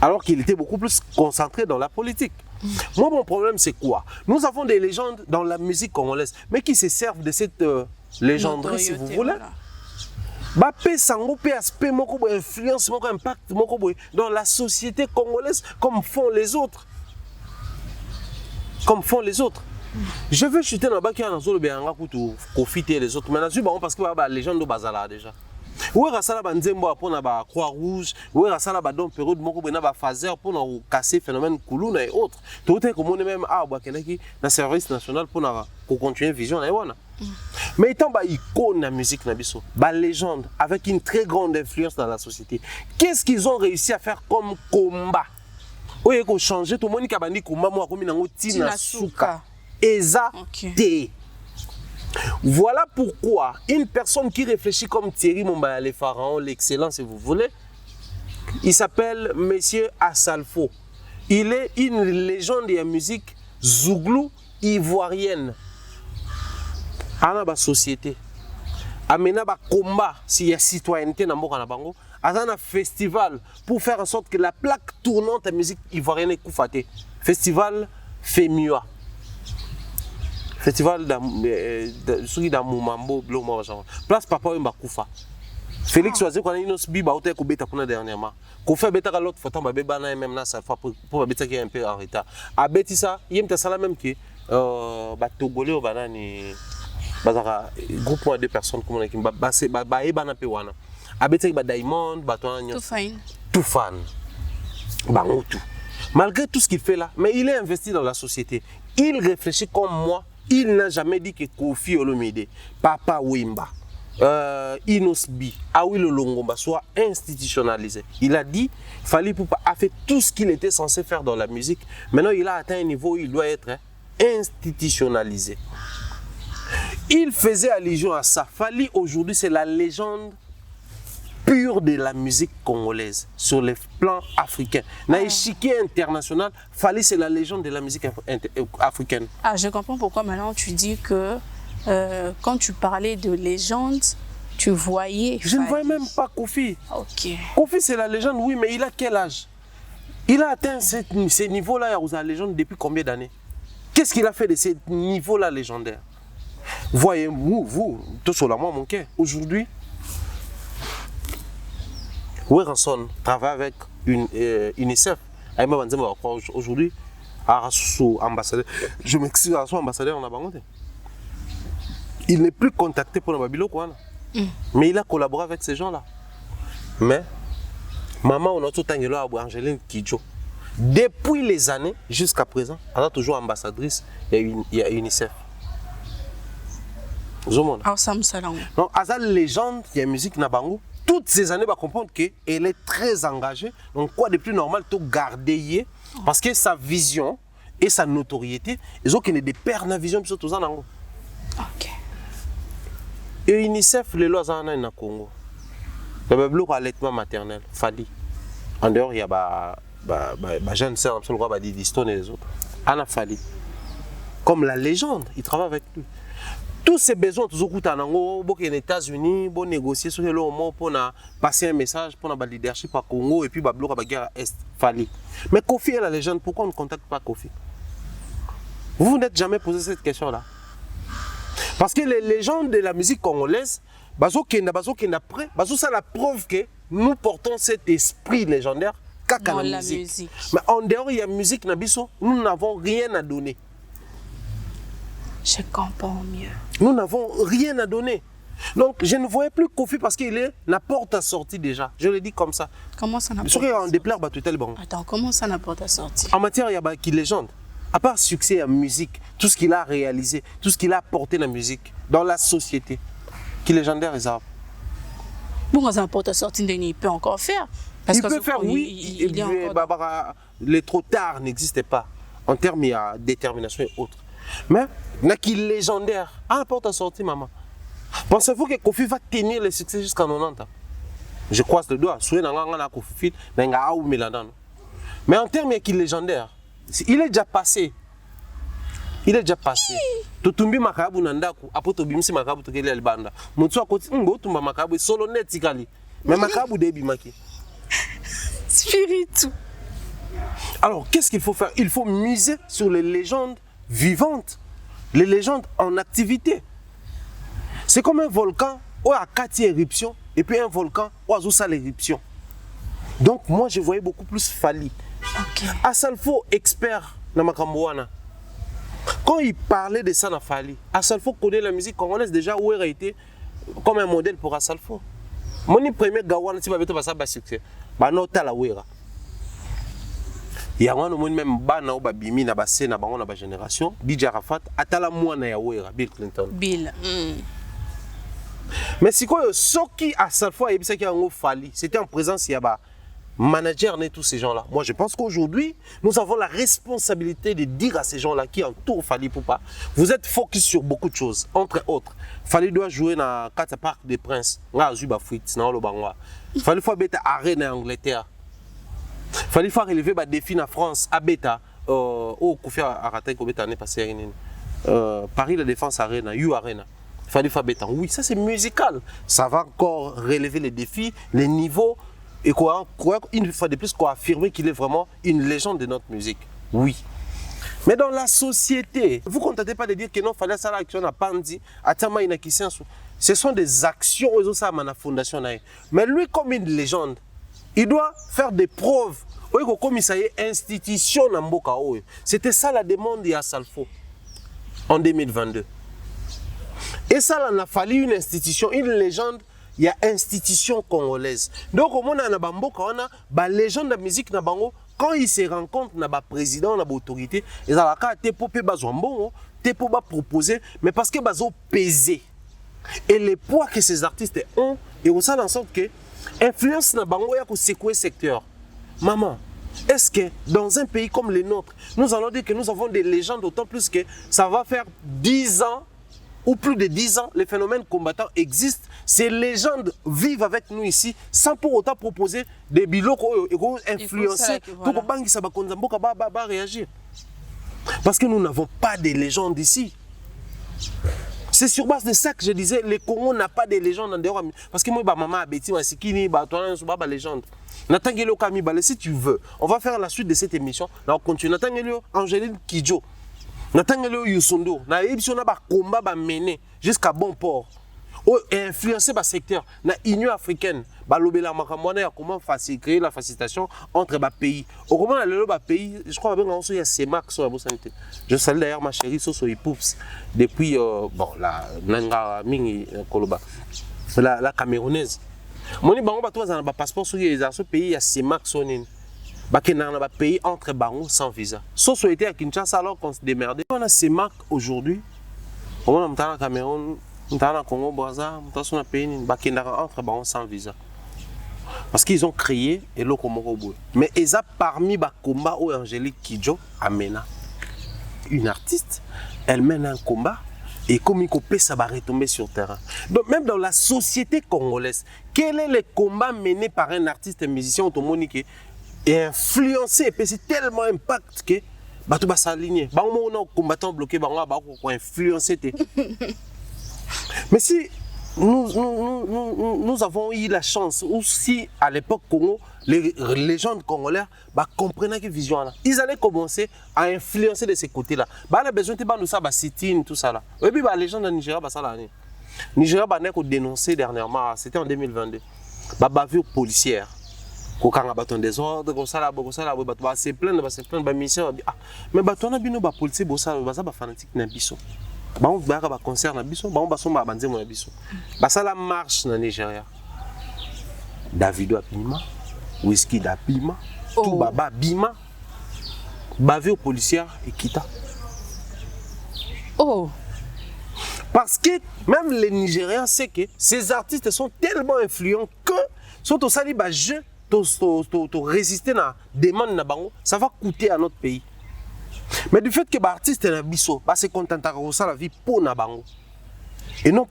Alors qu'il était beaucoup plus concentré dans la politique. Moi, mon problème, c'est quoi? Nous avons des légendes dans la musique congolaise, mais qui se servent de cette légenderie, si vous voulez. Bappé Sango, aspect, influence, impact dans la société congolaise, comme font les autres. Comme font les autres. Je veux chuter dans le bac, il y a un zolo, pour profiter les autres. Mais parce que les légendes de Bazala déjà. Oui, rasala banzembo pour na ba croix rouge, oui, rasala ba don période moko bena ba phaser pour na casser phénomène kuluna et autres. Tout est comme on est même ba kenaki na service national pour na pour continuer vision na wana. Mais étant ba icône na musique na biso, ba légende avec une très grande influence dans la société. Qu'est-ce qu'ils ont réussi à faire comme combat? Oui, ko changer tout monde ka bandi combat moi comme nango tina suka. Eza té. Voilà pourquoi une personne qui réfléchit comme Thierry Mombaya, les pharaons, l'excellent si vous voulez, il s'appelle Monsieur Asalfo. Il est une légende de la musique zouglou ivoirienne. Dans la société. Amena ba combat s'il y a citoyenneté dans mboka na bango, azana un festival pour faire en sorte que la plaque tournante de la musique ivoirienne est koufate. Festival Femua. Festival dans Moumambo, place Papa Mbakufa. Félix Oazé, quand il a biba au beta pour dernièrement. Qu'on fait beta à l'autre photo, bébé na même na ça pour beta qui est un peu en retard. A beti ça, il y a ça la même qui Togolais au banani bazara groupement de personnes comme on est qui basé ba ebana pe wana. A beti ba Diamond, ba tout fan. Bangotou. Malgré tout ce qu'il fait là, mais il est investi dans la société. Il réfléchit comme moi. Il n'a jamais dit que Kofi Olomide, Papa Wimba, Inosbi, Awilo Longomba soit institutionnalisé. Il a dit qu'il fallait faire tout ce qu'il était censé faire dans la musique. Maintenant, il a atteint un niveau où il doit être institutionnalisé. Il faisait allusion à ça. Fali aujourd'hui, c'est la légende pure de la musique congolaise sur les plans africains. Dans l'échiquier international, Fali c'est la légende de la musique africaine. Ah, je comprends pourquoi maintenant tu dis que quand tu parlais de légende, tu voyais Je ne voyais même pas Kofi. Ok. Kofi c'est la légende, oui, mais il a quel âge? Il a atteint ces niveaux-là, la légende, depuis combien d'années? Qu'est-ce qu'il a fait de ces niveaux-là légendaires? Voyez-vous, tout sur la moi, mon cœur, aujourd'hui, Weranson travaille avec une UNICEF. Aujourd'hui, ambassadeur. Je m'excuse à son ambassadeur en Abangote. Il n'est plus contacté pour le Babilo, mais il a collaboré avec ces gens-là. Mais, maman, on a tout à Angeline Kidjo. Depuis les années jusqu'à présent, elle est toujours ambassadrice il y a UNICEF. Donc, à la légende, il y a une musique Nabango. Toutes ces années, on va comprendre qu'elle est très engagée. Donc, quoi de plus normal de garder parce que sa vision et sa notoriété, ils ont des pères dans la vision de tout ça. Ok. Et UNICEF, les lois en au Congo. Il y a un allaitement maternel, Fadi. En dehors, il y a des jeunes sœurs, des Diston et les autres. Anna Fadi. Comme la légende, il travaille avec lui. Tous ces besoins, tous les États-Unis, pour négocier sur le moment, pour passer un message, pour le leadership à Congo et puis la guerre à Est, Fali. Mais Kofi est la légende, pourquoi on ne contacte pas Kofi? Vous vous n'êtes jamais posé cette question-là? Parce que les légendes de la musique congolaise, c'est la preuve que nous portons cet esprit légendaire dans la musique. Mais en dehors, il y a musique, nous n'avons rien à donner. Je comprends mieux. Nous n'avons rien à donner. Donc, je ne voyais plus Kofi parce qu'il est la porte à sortie déjà. Je le dis comme ça. Comment ça n'a pas Attends, comment ça n'a pas à sortir? En matière, il y a qui légende. À part succès en musique, tout ce qu'il a réalisé, tout ce qu'il a apporté dans la musique, dans la société, qui légendaire, ils ont. Bon, ça n'a pas à sortir, il peut encore faire. Parce il peut faire, oui. Les trop tard n'existent pas. En termes, il y a détermination et autres. Mais, il y a qui légendaire. À la porte à sortir, maman. Pensez-vous que Kofi va tenir le succès jusqu'à 90 ans? Je croise le doigt. Mais en termes, il y a qui légendaire. Il est déjà passé. Il est déjà passé. Totumbi makabu nandaku, apo tobimisi makabu tokele albanda. Mutsu akoti ngo tumba makabu solo netikali. Mais makabu debi maki. Spiritu. Alors, qu'est-ce qu'il faut faire? Il faut miser sur les légendes vivantes, les légendes en activité. C'est comme un volcan où il y a 4 éruptions et puis un volcan où il y a l'éruption. Donc, moi, je voyais beaucoup plus Fali. Okay. Asalfo, expert dans Makambouana. Quand il parlait de ça dans Fali, Asalfo connaît la musique congolaise déjà où il a été comme un modèle pour Asalfo. Mon premier gawan si babeta basa ba succès. Ba no tala wera. Ya wana mon même bana o babimi na ba na bango na ba génération, DJ Arafat atala mwana ya wera Bill Clinton. Bill. Mais si quoi soki à cette fois et ça qui a un fali, c'était en présence il y a ba manager et tous ces gens-là. Moi, je pense qu'aujourd'hui, nous avons la responsabilité de dire à ces gens-là qui entourent Fally Ipupa, vous êtes focus sur beaucoup de choses, entre autres. Fally doit jouer dans le Parc des Princes. Fally faut bêta arène en Angleterre. Fally faut relever le défi en France à bêta au Kofi Arata ko bêta année passée Paris la Défense Arena, U Arena. Fally faut bêta. Oui, ça c'est musical. Ça va encore relever les défis, les niveaux. Et quoi, une fois de plus, quoi affirmer qu'il est vraiment une légende de notre musique. Oui. Mais dans la société, vous ne contentez pas de dire que non, il fallait ça l'action à Pandi, à Tama Inakisien. Ce sont des actions aux autres à la fondation. Mais lui, comme une légende, il doit faire des preuves. Comme il s'agit institution dans Mboka. C'était ça la demande à Salfo en 2022. Et ça, il a fallu une institution, une légende. Il y a institution congolaise. Donc, au moment où on a la légende de la musique, quand ils se rencontrent, il y a le président, il y a l'autorité, ils ont proposer, mais parce que ils ont pesé. Et le poids que ces artistes ont, et on sent en sorte que l'influence de la secouer le secteur. Maman, est-ce que dans un pays comme le nôtre, nous allons dire que nous avons des légendes, d'autant plus que ça va faire 10 ans ou plus de 10 ans, les phénomènes combattants existent. Ces légendes vivent avec nous ici sans pour autant proposer des bilots influencer. Réagir. Parce que nous n'avons pas de légendes ici. C'est sur base de ça que je disais, le Congo n'a pas de légendes en dehors. Parce que moi, maman a Betty, Sikini, toi, légende. Si tu veux, on va faire la suite de cette émission. On continue. Angéline Kidjo. Natangelo Yusundo, na émission ba combat ba mené jusqu'à bon port. Influencer ba secteur, na Union africaine, ba lobela makamwana ya comment créer la facilitation entre ba pays. Au comment le ba pays, je crois bien il y a CEMAC sur la bonne santé. Je salue d'ailleurs ma chérie Soso Ipoups depuis bon la nanga mingi koloba. La camerounaise. Moni bango ba toi ba passeport sur les pays il y a CEMAC sonine. On a pays entre Bango sans visa. Sauf que était à Kinshasa alors qu'on se démerdait. On a ces marques aujourd'hui. On a au Cameroun, on a au Congo, Brazza, on a pays entre Bango sans visa. Parce qu'ils ont créé et l'eau comme mais ils ont parmi les combats où Angélique Kidjo amena. Une artiste, elle mène un combat et comme il coupe ça va retomber sur terrain. Donc même dans la société congolaise, quel est le combat mené par un artiste et musicien automonique et influencé, et c'est tellement impact que tout va s'aligner. On a combattant bloqué, on va influencer. Mais si nous avons eu la chance, ou si à l'époque Congo, les légendes congolaises comprenaient que vision là, ils allaient commencer à influencer de ces côtés-là. On a besoin de ça, sit-in, tout ça là. Et puis la légende de Nigeria, ça là. Nigeria a dénoncé dernièrement, c'était en 2022, bavure policière. Quand on a des désordre, on se plaint, mission. Mais on a bien des policiers, on a fanatique na biso. On a concert na biso, on a bandé na biso. Ça la marche na Nigeria. Davido Apima, Whisky d'Apima, tout baba Bima, bavé aux policiers et quitta. Oh. Parce que même les Nigériens savent que ces artistes sont tellement influents que sont au sali jeu. Résister à la demande, ça va coûter à notre pays. Mais du fait que les artistes se contentent de la vie pour les bango. Et non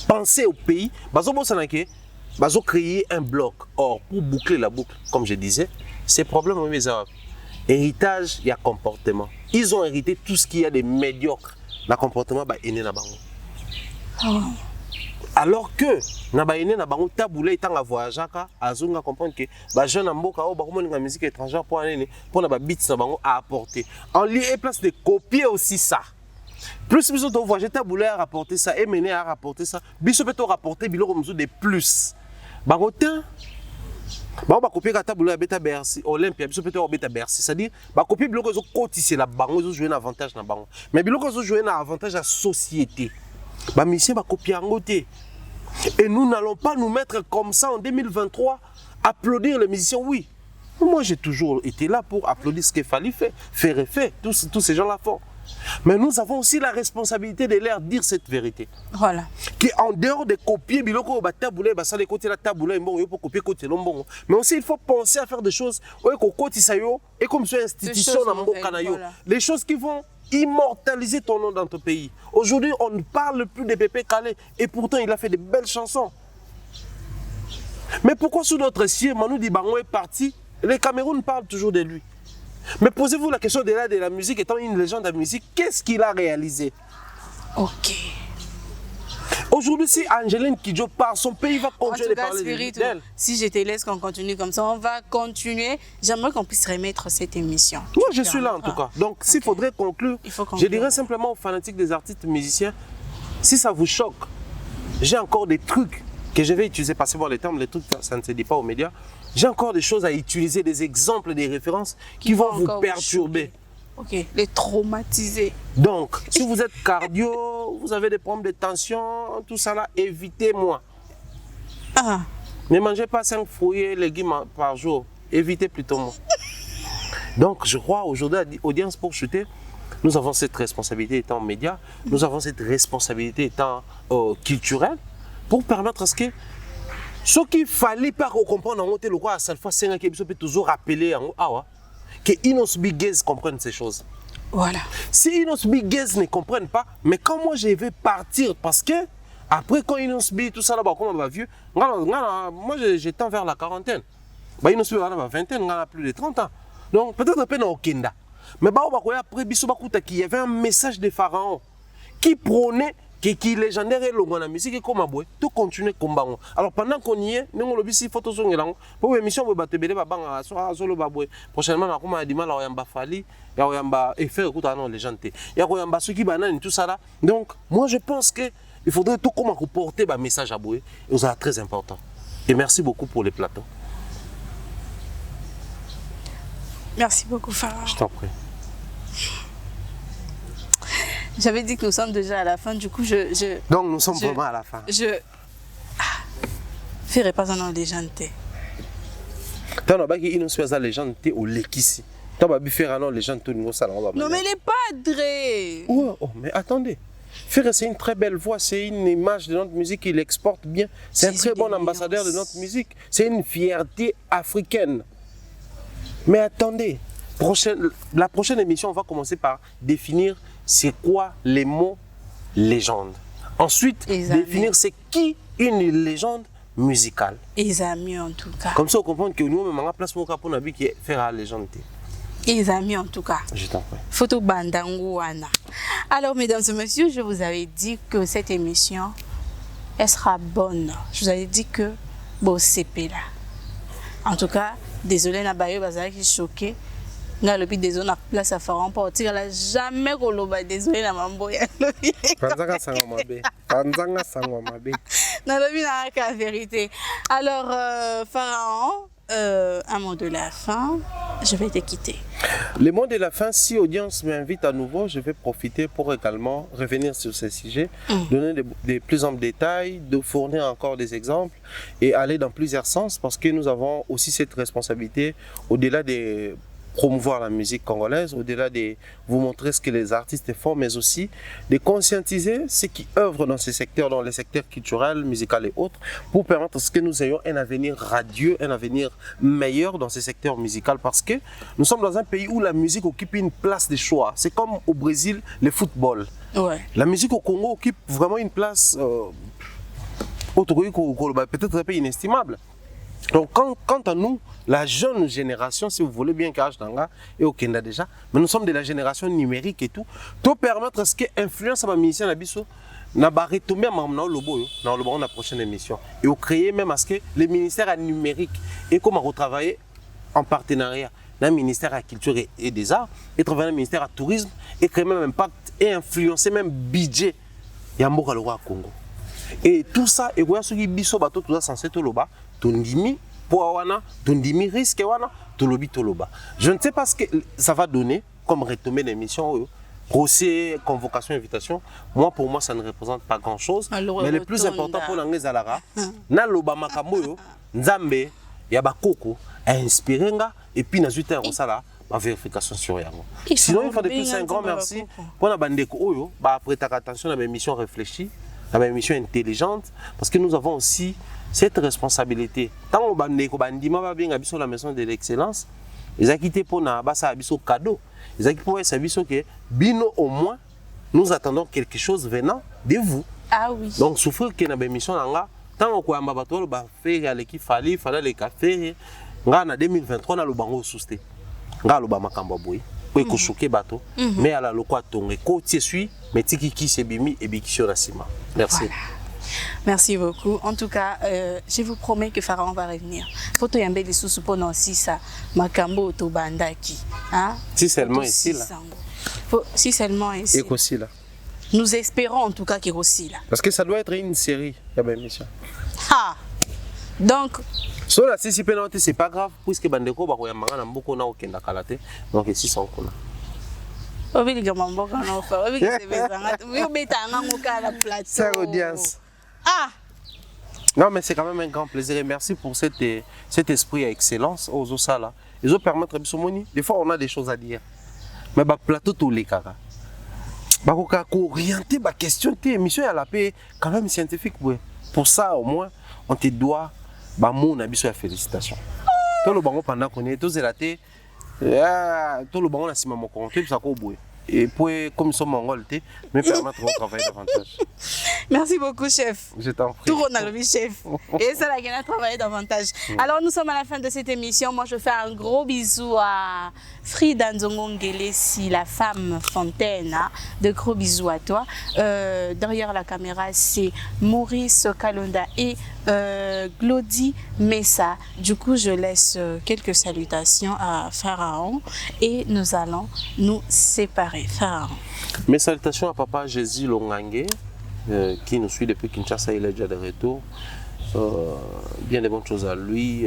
penser au pays, ils ont créé un bloc. Or, pour boucler la boucle, comme je disais, c'est problème avec les Arabes. Héritage, il y a comportement. Ils ont hérité tout ce qu'il y a de médiocre. Le comportement est né dans le alors que nabaine na bango taboulé tant à voyager azunga comprendre que ba jeune mboka o ba ko moninga musique étrangère pour aller pour na ba beats na bango à apporter en lieu et place de copier aussi ça plus biso to voyager taboulé à rapporter ça et mener à rapporter ça biso peut rapporter biloko musu de plus bango temps ba copier ka taboulé beta Bercy Olympia biso peut beta Bercy c'est-à-dire ba copier biloko zo cotiser la bango zo jouer un avantage na bango mais biloko zo jouer un avantage à société. Ba mission ba copier en côté. Et nous n'allons pas nous mettre comme ça en 2023, applaudir les musiciens, oui. Moi, j'ai toujours été là pour applaudir ce qu'il fallait faire et faire. Tous ces gens-là font. Mais nous avons aussi la responsabilité de leur dire cette vérité. Voilà. En dehors de copier, mais aussi il faut penser à faire des choses et comme une institution les choses qui vont immortaliser ton nom dans ton pays. Aujourd'hui, on ne parle plus de Pépé Calais et pourtant il a fait de belles chansons. Mais pourquoi sous notre ciel, Manu Dibango est parti, les Cameroun parlent toujours de lui. Mais posez-vous la question de la musique, étant une légende de la musique, qu'est-ce qu'il a réalisé? Ok. Aujourd'hui, si Angeline Kidjo part, son pays va continuer de parler d'elle. Si je te laisse qu'on continue comme ça, on va continuer. J'aimerais qu'on puisse remettre cette émission. Moi, je suis là en tout cas. Donc, s'il faudrait conclure, je dirais simplement aux fanatiques des artistes musiciens, si ça vous choque, j'ai encore des trucs que je vais utiliser, passez voir les termes, les trucs, ça ne se dit pas aux médias. J'ai encore des choses à utiliser, des exemples, des références qui vont vous perturber. Ok, les traumatiser. Donc, si vous êtes cardio, vous avez des problèmes de tension, tout ça là, évitez-moi. Ne mangez pas 5 fruits et légumes par jour. Évitez plutôt moi. Donc, je crois aujourd'hui, audience pour chuter, nous avons cette responsabilité étant média, nous avons cette responsabilité étant culturelle pour permettre à ce que ce qu'il fallait pas comprendre en haut, le roi à chaque fois, c'est un qui peut toujours rappeler en haut que Inos Biguez comprenne ces choses. Voilà. Si Inos Biguez ne comprennent pas, mais quand moi je vais partir, parce que après quand Inos Biguez, tout ça là-bas, comme on va vieux, moi j'étends vers la quarantaine. Inos Biguez, on a vingtaine, on a plus de 30 ans. Donc peut-être un peu dans Okenda. Mais après, il y avait un message de Pharaon qui prônait qui légendaire et la musique et comme aboué tout continuer comme bango. Alors pendant qu'on y est nous le bisi photo son ngelango pour émission bo batebele ba banga solo baboué prochainement na kuma dima la yamba fali ya yamba et faire écoute non les gens té ya yamba ceux qui banane tout ça là. Donc moi je pense que il faudrait tout comment porter ba message aboué et ça très important. Et merci beaucoup pour les plateaux. Merci beaucoup Pharaon. Je t'en prie. J'avais dit que nous sommes déjà à la fin, du coup donc nous sommes vraiment à la fin. Ferai pas un nom légende. Tant on a qui une espèce de légende au lekisi. Tant on va faire un nom légende tout nous ça. Non mais les padres. Oh mais attendez. Faire c'est une très belle voix, c'est une image de notre musique, il exporte bien. C'est un très bon ambassadeur de notre musique. C'est une fierté africaine. Mais attendez, la prochaine émission, on va commencer par définir c'est quoi les mots légende. Ensuite, définir c'est qui une légende musicale. Les amis en tout cas. Comme ça, on comprend que nous, on a place pour qu'on a vu qui faire la légende. Les amis en tout cas. Je t'en prie. Photo Bandangouana. Alors, mesdames et messieurs, je vous avais dit que cette émission, elle sera bonne. Je vous avais dit que bon, c'est là. En tout cas, désolé, Nabayo Bazar qui est choqué. Nga lobi désolé na place à Pharaon pour tirer la jamais koloba désolé na mambo ya lobi. Panzanga sangwa mabe. Panzanga sangwa mabe. Na lobi na la vérité. Alors Pharaon, un mot de la fin, je vais te quitter. Le mot de la fin, si l'audience m'invite à nouveau, je vais profiter pour également revenir sur ce sujet, donner des plus amples détails, de fournir encore des exemples et aller dans plusieurs sens parce que nous avons aussi cette responsabilité au-delà des promouvoir la musique congolaise, au-delà de vous montrer ce que les artistes font, mais aussi de conscientiser ceux qui œuvrent dans ces secteurs, dans les secteurs culturels, musicaux et autres, pour permettre que nous ayons un avenir radieux, un avenir meilleur dans ces secteurs musicaux, parce que nous sommes dans un pays où la musique occupe une place de choix. C'est comme au Brésil, le football. Ouais. La musique au Congo occupe vraiment une place peut-être un peu inestimable. Donc, quant à nous, la jeune génération, si vous voulez bien qu'H Danga et au Kenya déjà, mais nous sommes de la génération numérique et tout permettre à ce que l'influence de musicien Nabiso n'a pas retombé dans la prochaine émission. Et au créer même à ce que le ministère numérique et comment retravailler en partenariat dans le ministère de la Culture et des Arts, et travailler dans le ministère du Tourisme, et créer même impact et influencer même budget Yamboka le roi Congo. Et tout ça, et voilà ce qui biso bateau tout ça censé tout le bas. Tondimi poawana, tondimi risque wana, tolobi toloba. Je ne sais pas ce que ça va donner comme retombée d'émission, procès, convocation, invitation, moi pour moi ça ne représente pas grand chose. Mais le plus important pour l'anglais Zalara, na loba makambo nzambe ya bakoko a inspiré nga et puis na zuite en sala ma vérification sur yango. Sinon il faut depuis un grand merci pour la bandeko oyo ba prêter attention à mes missions réfléchies, à mes missions intelligentes parce que nous avons aussi cette responsabilité. Tant au bandeko bandima ba bien biso la maison de l'excellence, ils ont quitté pour na ba sa biso cadeau. Ils ont quitté pour ça biso que bino au moins nous attendons quelque chose venant de vous. Ah oui. Donc souffrir que na ba mission nga tant ko amba bato ba faire à l'équipe fallait les cafés nga na 2023 na lobango sousté. Nga lo ba makambo boy. Ko ko choquer bato mais ala lokwa tonge ko tie suis mais tiki ki se bimi et bikisho na sima. Merci. Voilà. Merci beaucoup. En tout cas, je vous promets que Pharaon va revenir. Photo yambe les sous pour aussi ça. Makambo to bandaki. Hein? Si seulement ici là. Si seulement ici. Et aussi là. Nous espérons en tout cas qu'il est aussi là. Parce que ça doit être une série. Il y a une émission. Ah. Donc. So là si penalty c'est pas grave puisque bandeko ba koyamba na mboko na okenda kalate. Donc ici sont kuna. Audience. Ah! Non, mais c'est quand même un grand plaisir et merci pour cet esprit à excellence aux Osala. Ils ont permis de faire des fois on a des choses à dire. Mais bah plateau tous les cas. Bah orienter ma question tes émission à la paix quand même scientifique ouais. Pour ça au moins on te doit bah mon abisso à félicitations. Tout le bango pendant qu'on est tous élatés tout le bango na sima mon compte ça ko boué. Et puis, comme ils sont mongols, me permettre de travailler davantage. Merci beaucoup, chef. Je t'en prie. Tout le monde a chef. Et ça, la a travaillé davantage. Alors, nous sommes à la fin de cette émission. Moi, je fais un gros bisou à Frida Nzongongele, la femme Fontaine. De gros bisous à toi. Derrière la caméra, c'est Maurice Kalonda et Glody Messa. Du coup, je laisse quelques salutations à Pharaon et nous allons nous séparer. Pharaon. Mes salutations à papa Jésus Longange qui nous suit depuis Kinshasa, il est déjà de retour. Bien de bonnes choses à lui.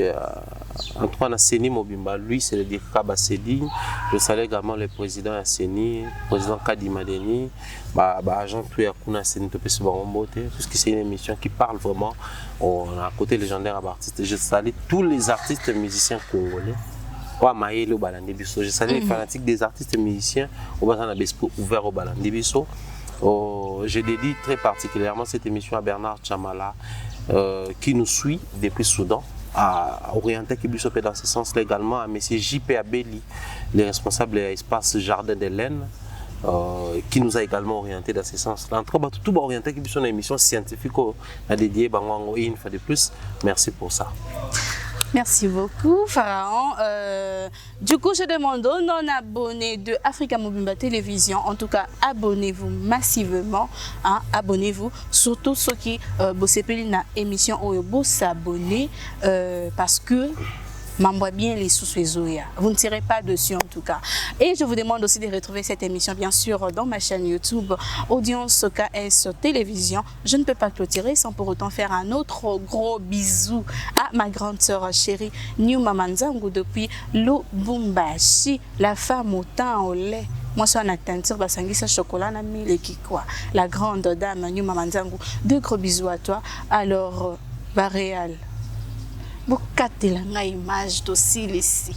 Antoine Asseni Mobimba, lui c'est le directeur Bassedi. Je salue également le président Asseni, le président Kadi Madeni, agent Tuya Kuna Asseni Topesi Barombote, parce que c'est une émission qui parle vraiment à côté légendaire à artistes. Je salue tous les artistes et musiciens congolais. Je salue les fanatiques des artistes et musiciens au Bazan Abespo ouvert au Balandibiso. Je dédie très particulièrement cette émission à Bernard Chamala qui nous suit depuis Soudan, à orienter Kibiso dans ce sens également à M. J.P. Abeli, le responsable de l'espace Jardin de l'Aisne, qui nous a également orienté dans ce sens. En tout cas, tout va orienter Kibiso dans une émission scientifique à dédier Bango une fois de plus. Merci pour ça. Merci beaucoup, Pharaon. Du coup, je demande aux non-abonnés de Africa Mobimba Télévision, en tout cas, abonnez-vous massivement. Hein, abonnez-vous, surtout ceux qui bossent dans l'émission ou s'abonner parce que m'envoie bien les sous-Zoya. Vous ne tirez pas dessus en tout cas. Et je vous demande aussi de retrouver cette émission bien sûr dans ma chaîne YouTube Audience KS Télévision. Je ne peux pas clôturer sans pour autant faire un autre gros bisou à ma grande sœur chérie New Mamanzangu depuis Lubumbashi, la femme au teint au lait. Moi, je suis en teinture, basangisa chocolat, na mille qui quoi. La grande dame New Mamanzangu. Deux gros bisous à toi. Alors, Baréal. Vous captez la image d'aussi ici.